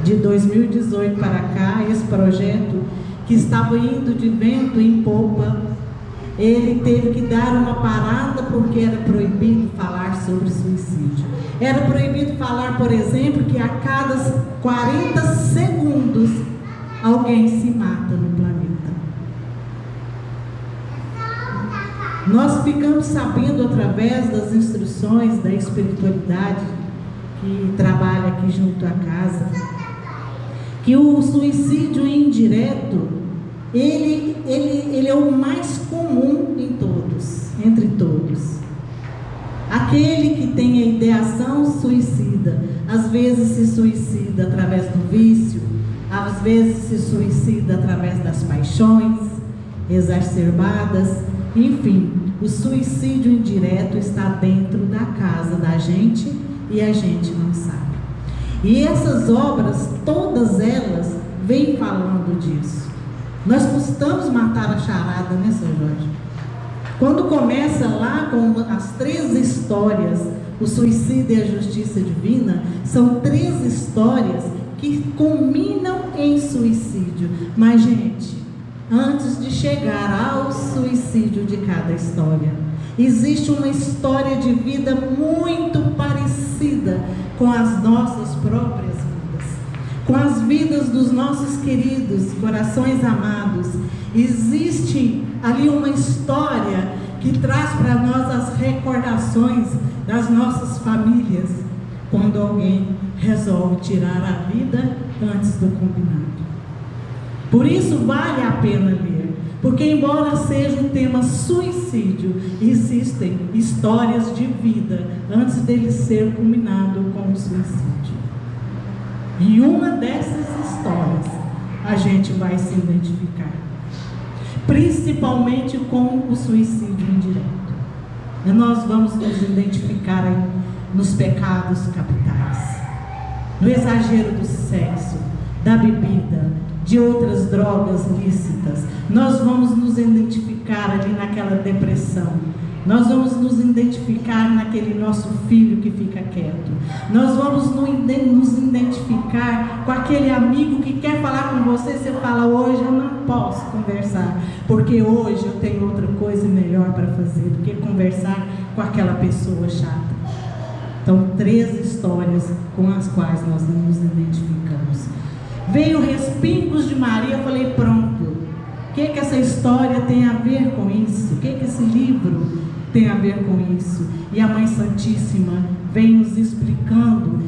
De 2018 para cá, esse projeto que estava indo de vento em popa, ele teve que dar uma parada porque era proibido falar sobre suicídio. Era proibido falar, por exemplo, que a cada 40 segundos alguém se mata no planeta. Nós ficamos sabendo através das instruções da espiritualidade que trabalha aqui junto à casa, que o suicídio indireto, ele é o mais comum entre todos. Aquele que tem a ideação suicida, às vezes se suicida através do vício, às vezes se suicida através das paixões exacerbadas, enfim, o suicídio indireto está dentro da casa da gente e a gente não sabe. E essas obras, todas elas, vêm falando disso. Nós costumamos matar a charada, né, Sr. Jorge? Quando começa lá com as 3 histórias, o suicídio e a justiça divina, são 3 histórias que culminam em suicídio. Mas, gente, antes de chegar ao suicídio de cada história, existe uma história de vida muito parecida com as nossas próprias vidas, com as vidas dos nossos queridos corações amados. Existe ali uma história que traz para nós as recordações das nossas famílias, quando alguém resolve tirar a vida antes do combinado. Por isso vale a pena ler, porque embora seja o tema suicídio, existem histórias de vida antes dele ser culminado com o suicídio. E uma dessas histórias a gente vai se identificar, principalmente com o suicídio indireto. E nós vamos nos identificar nos pecados capitais, no exagero do sexo, da bebida, de outras drogas lícitas. Nós vamos nos identificar ali naquela depressão. Nós vamos nos identificar naquele nosso filho que fica quieto. Nós vamos nos identificar com aquele amigo que quer falar com você. Você fala: hoje eu não posso conversar, porque hoje eu tenho outra coisa melhor para fazer do que conversar com aquela pessoa chata. Então, 3 histórias com as quais nós nos identificamos. Veio Respingos de Maria, eu falei: pronto, o que essa história tem a ver com isso? O que esse livro tem a ver com isso. E a Mãe Santíssima vem nos explicando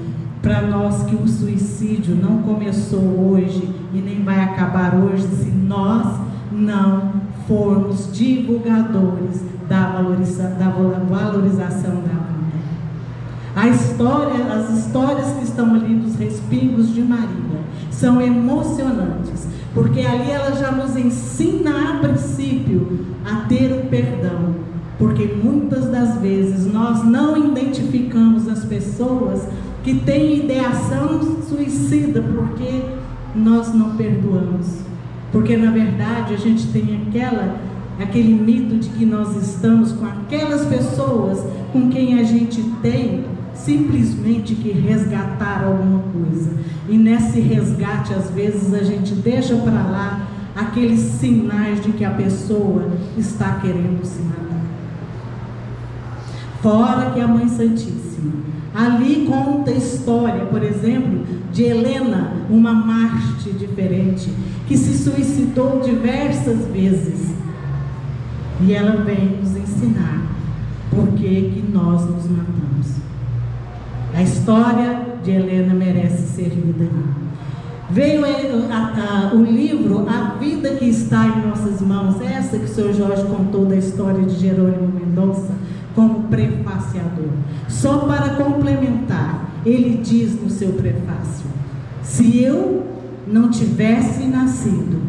para nós que o suicídio não começou hoje e nem vai acabar hoje se nós não formos divulgadores da valorização da vida. As histórias que estão ali dos respingos de Maria são emocionantes, porque ali ela já nos ensina a princípio a ter o perdão, porque muitas das vezes nós não identificamos as pessoas que têm ideação suicida porque nós não perdoamos, porque na verdade a gente tem aquele mito de que nós estamos com aquelas pessoas com quem a gente tem simplesmente que resgatar alguma coisa, e nesse resgate às vezes a gente deixa para lá aqueles sinais de que a pessoa está querendo se matar. Fora que a Mãe Santíssima ali conta a história, por exemplo, de Helena, uma Marte diferente, que se suicidou diversas vezes, e ela vem nos ensinar por que nós nos matamos. A história de Helena merece ser lida ali. Veio o livro A Vida que Está em Nossas Mãos, essa que o Sr. Jorge contou da história de Jerônimo Mendonça, como prefaciador. Só para complementar, ele diz no seu prefácio: se eu não tivesse nascido,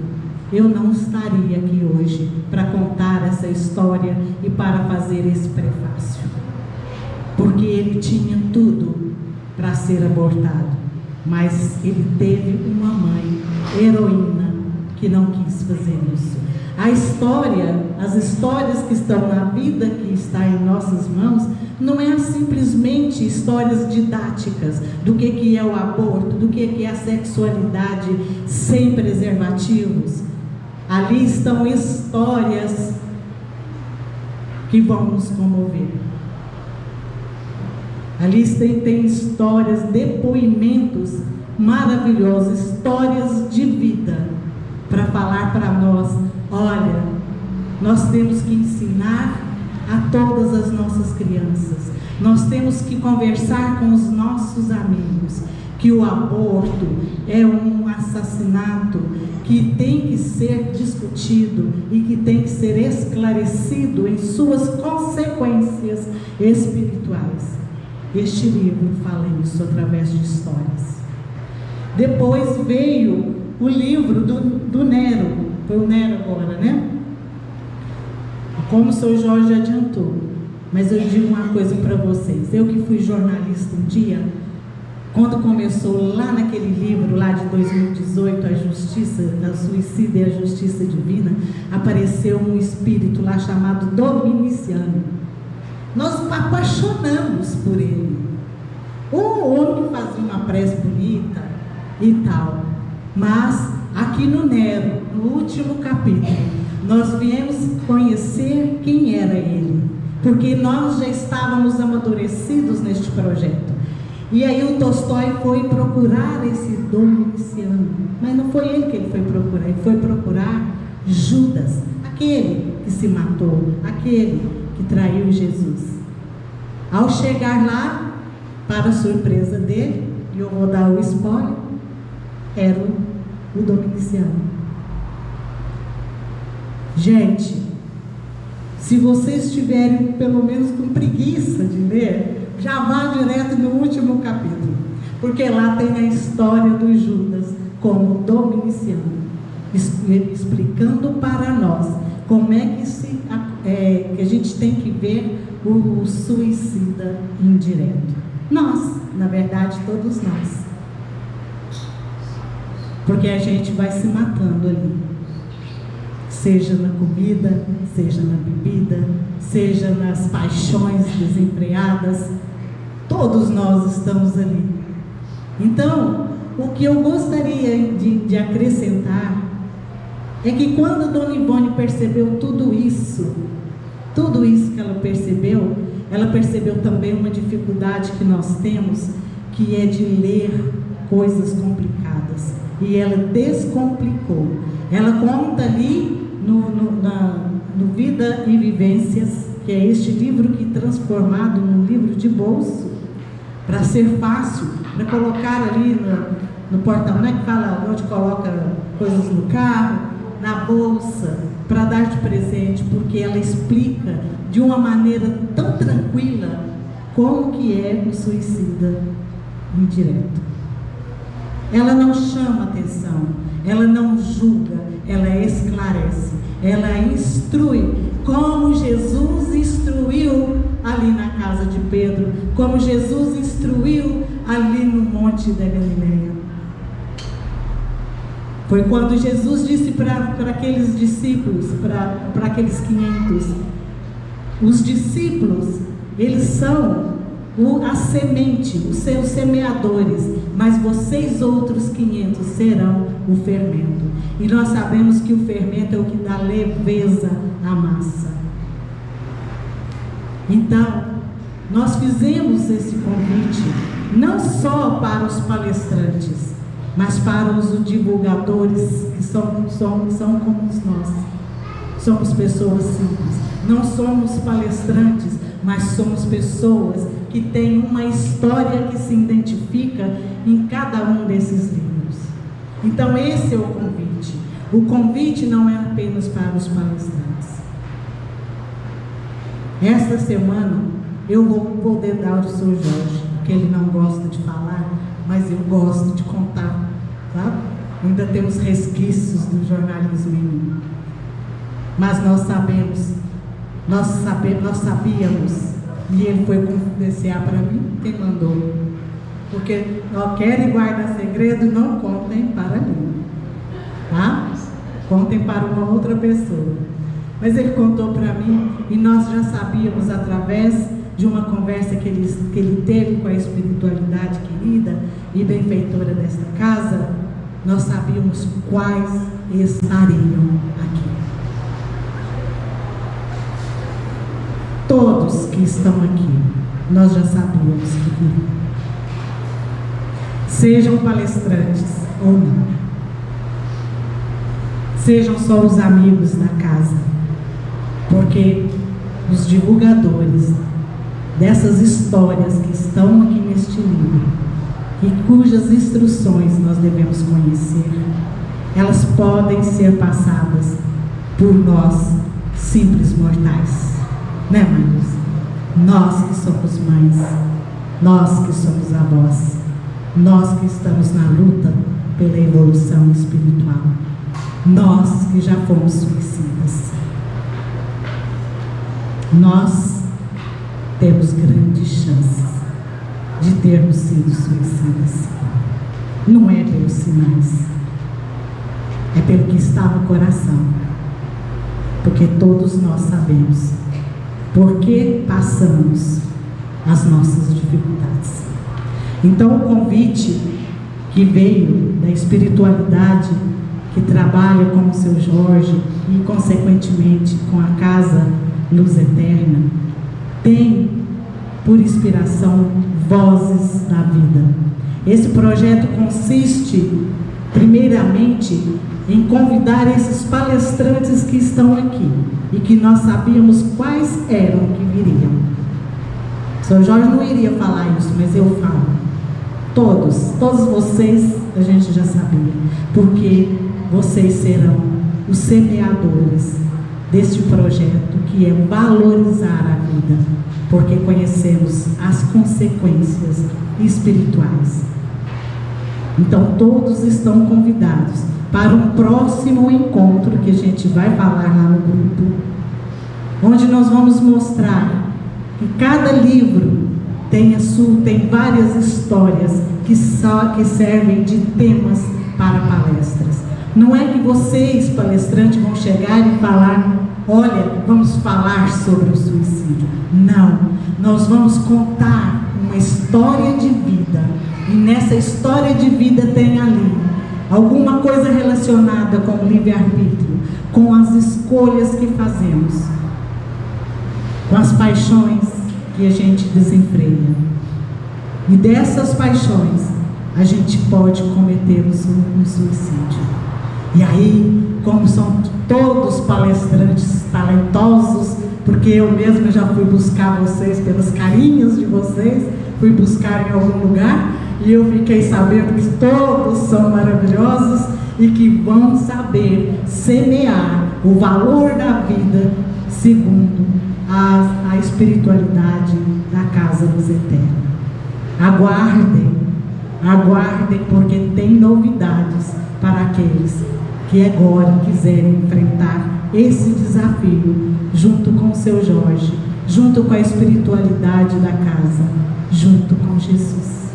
eu não estaria aqui hoje para contar essa história e para fazer esse prefácio, porque ele tinha tudo para ser abortado, mas ele teve uma mãe heroína que não quis fazer isso. As histórias que estão na vida que está em nossas mãos, não é simplesmente histórias didáticas do que é o aborto, do que é a sexualidade sem preservativos. Ali estão histórias que vão nos comover. Ali tem histórias, depoimentos maravilhosos, histórias de vida, para falar para nós: olha, nós temos que ensinar a todas as nossas crianças, nós temos que conversar com os nossos amigos, que o aborto é um assassinato que tem que ser discutido e que tem que ser esclarecido em suas consequências espirituais. Este livro fala isso através de histórias. Depois veio o livro do Nero, foi o Nero agora, né? Como o Sr. Jorge adiantou, mas eu digo uma coisa para vocês: eu que fui jornalista um dia, quando começou lá naquele livro lá de 2018, a Justiça, a Suicida e a Justiça Divina, apareceu um espírito lá chamado Dominiciano. Nós apaixonamos por ele. Um homem que fazia uma prece bonita e tal. Mas aqui no Nero, no último capítulo, nós viemos conhecer quem era ele, porque nós já estávamos amadurecidos neste projeto. E aí o Tolstói foi procurar esse Dominiciano, mas não foi ele que ele foi procurar, ele foi procurar Judas, aquele que se matou, aquele que traiu Jesus. Ao chegar lá, para a surpresa dele, e eu vou dar o spoiler, era o Dominiciano. Gente, se vocês estiverem pelo menos com preguiça de ler, já vá direto no último capítulo, porque lá tem a história do Judas como Dominiciano, explicando para nós como é que a gente tem que ver o suicida indireto. Nós, na verdade, todos nós. Porque a gente vai se matando ali. Seja na comida, seja na bebida, seja nas paixões desenfreadas. Todos nós estamos ali. Então, o que eu gostaria de acrescentar é que quando Dona Ivone percebeu tudo isso que ela percebeu também uma dificuldade que nós temos, que é de ler coisas complicadas. E ela descomplicou. Ela conta ali no Vida e Vivências, que é este livro que transformado num livro de bolso, para ser fácil, para colocar ali no porta-mala, que fala onde coloca coisas no carro, na bolsa, para dar de presente, porque ela explica de uma maneira tão tranquila como que é o suicida indireto. Ela não chama atenção, ela não julga, ela esclarece, ela instrui, como Jesus instruiu ali na casa de Pedro, como Jesus instruiu ali no Monte da Galileia. Foi quando Jesus disse para aqueles discípulos, para aqueles 500, os discípulos, eles são a semente, os seus semeadores, mas vocês outros 500 serão o fermento. E nós sabemos que o fermento é o que dá leveza à massa. Então, nós fizemos esse convite não só para os palestrantes, mas para os divulgadores que são como nós. Somos pessoas simples, não somos palestrantes, mas somos pessoas que têm uma história que se identifica em cada um desses livros. Então esse é o convite. O convite não é apenas para os palestrantes. Esta semana eu vou poder dar ao Sr. Jorge, porque ele não gosta de falar, mas eu gosto de contar, sabe? Ainda temos resquícios do jornalismo em mim. Mas nós sabíamos, e ele foi confidenciar para mim, quem mandou. Porque não querem guardar segredo, não contem para mim, tá? Contem para uma outra pessoa. Mas ele contou para mim, e nós já sabíamos através de uma conversa que ele teve com a espiritualidade querida e benfeitora desta casa, nós sabíamos quais estariam aqui. Todos que estão aqui, nós já sabíamos que viriam. Sejam palestrantes ou não. Sejam só os amigos da casa. Porque os divulgadores dessas histórias que estão aqui neste livro, e cujas instruções nós devemos conhecer, elas podem ser passadas por nós, simples mortais. Né, mães? Nós que somos mães, nós que somos avós, nós que estamos na luta pela evolução espiritual, nós que já fomos suicidas. Nós temos grandes chances de termos sido suicidas. Não é pelos sinais, é pelo que está no coração, porque todos nós sabemos porque passamos as nossas dificuldades. Então o convite que veio da espiritualidade que trabalha com o Seu Jorge e consequentemente com a Casa Luz Eterna tem por inspiração Vozes da Vida. Esse projeto consiste primeiramente em convidar esses palestrantes que estão aqui e que nós sabíamos quais eram que viriam. O Sr. Jorge não iria falar isso, mas eu falo. Todos vocês, a gente já sabia, porque vocês serão os semeadores deste projeto que é valorizar a vida, porque conhecemos as consequências espirituais. Então todos estão convidados para um próximo encontro que a gente vai falar lá no grupo, onde nós vamos mostrar que cada livro tem várias histórias que servem de temas para palestras. Não é que vocês, palestrantes, vão chegar e falar: olha, vamos falar sobre o suicídio. Não, nós vamos contar uma história de vida, e nessa história de vida tem ali alguma coisa relacionada com o livre-arbítrio, com as escolhas que fazemos, com as paixões que a gente desenfreia. E dessas paixões, a gente pode cometer um suicídio. E aí, como são todos palestrantes talentosos, porque eu mesma já fui buscar vocês pelos carinhos de vocês, fui buscar em algum lugar e eu fiquei sabendo que todos são maravilhosos e que vão saber semear o valor da vida segundo a espiritualidade da casa dos eternos. Aguardem, porque tem novidades para aqueles que agora quiserem enfrentar esse desafio, junto com o seu Jorge, junto com a espiritualidade da casa, junto com Jesus.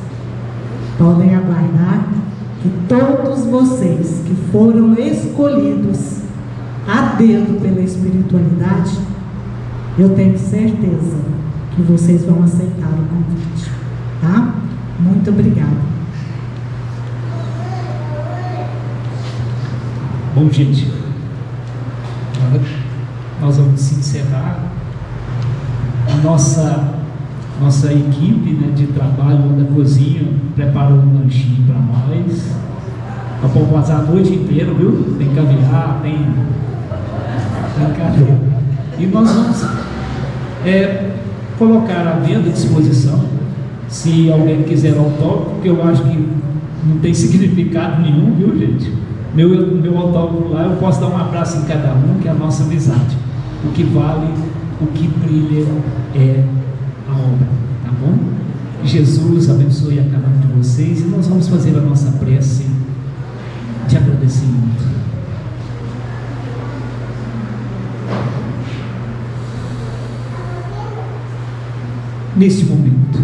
Podem aguardar que todos vocês que foram escolhidos a dedo pela espiritualidade, eu tenho certeza que vocês vão aceitar o convite, tá? Muito obrigada. Bom, gente, agora nós vamos encerrar. A nossa equipe, né, de trabalho da cozinha preparou um lanchinho para nós. Nós vamos passar a noite inteira, viu? Tem caviar, tem caviar. E nós vamos colocar à venda à disposição, se alguém quiser autógrafo, porque eu acho que não tem significado nenhum, viu, gente? Meu autógrafo lá, eu posso dar um abraço em cada um, que é a nossa amizade. O que vale, o que brilha é a obra, tá bom? Jesus abençoe a cada um de vocês, e nós vamos fazer a nossa prece de agradecimento. Neste momento,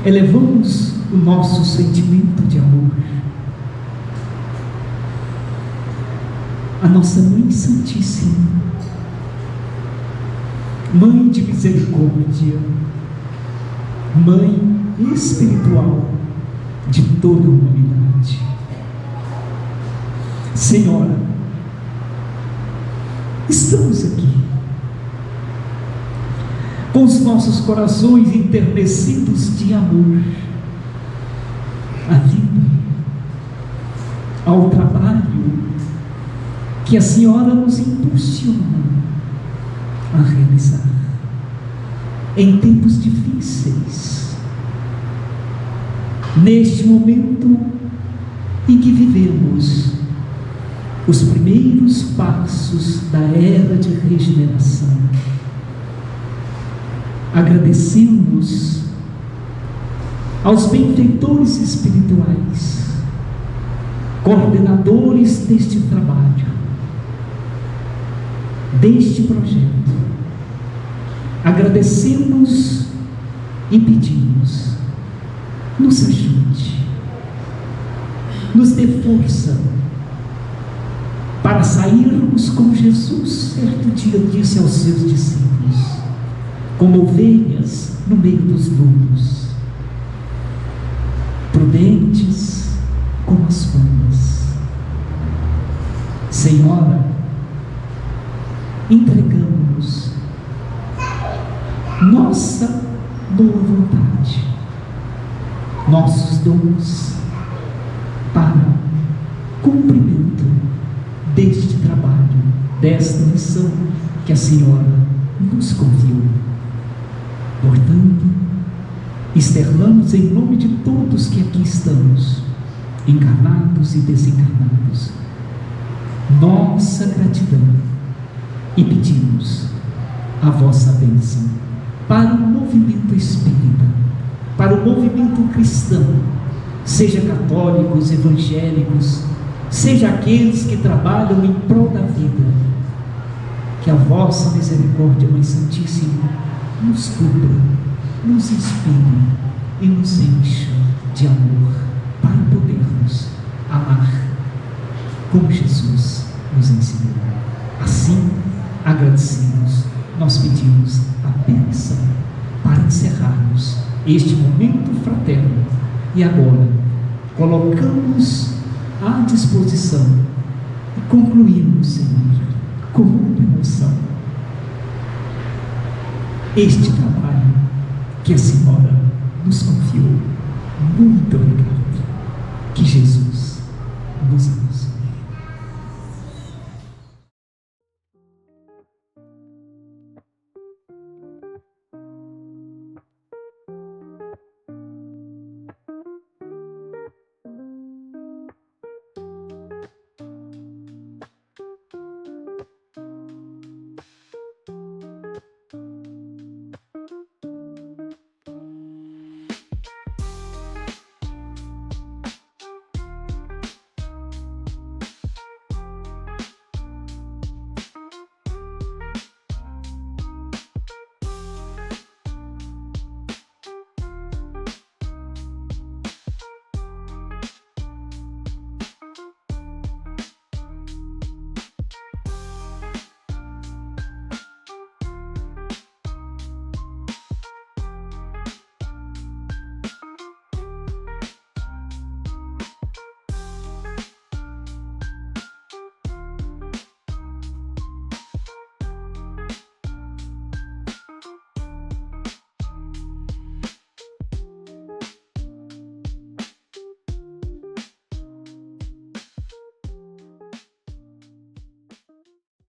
elevamos o nosso sentimento de amor à nossa Mãe Santíssima, Mãe de misericórdia, Mãe espiritual de toda a humanidade. Senhora, estamos aqui com os nossos corações enternecidos de amor à vida, ao trabalho que a Senhora nos impulsiona a realizar em tempos difíceis, neste momento em que vivemos os primeiros passos da era de regeneração. Agradecemos aos benfeitores espirituais, coordenadores deste trabalho, deste projeto. Agradecemos e pedimos: nos ajude, nos dê força para sairmos como Jesus certo dia disse aos seus discípulos, como ovelhas no meio dos lobos, prudentes como as pombas. Senhora, entregamos nossa boa vontade, nossos dons para cumprimento deste trabalho, desta missão que a Senhora nos confiou. Portanto, externamos em nome de todos que aqui estamos, encarnados e desencarnados, nossa gratidão e pedimos a vossa bênção para o movimento espírita, para o movimento cristão, seja católicos, evangélicos, seja aqueles que trabalham em prol da vida. Que a vossa misericórdia, Mãe Santíssima, nos cubra, nos inspire e nos encha de amor para podermos amar como Jesus nos ensinou. Assim, agradecidos, nós pedimos a bênção para encerrarmos este momento fraterno e agora colocamos à disposição e concluímos, Senhor, com muita emoção este trabalho que a Senhora nos confiou. Muito obrigado.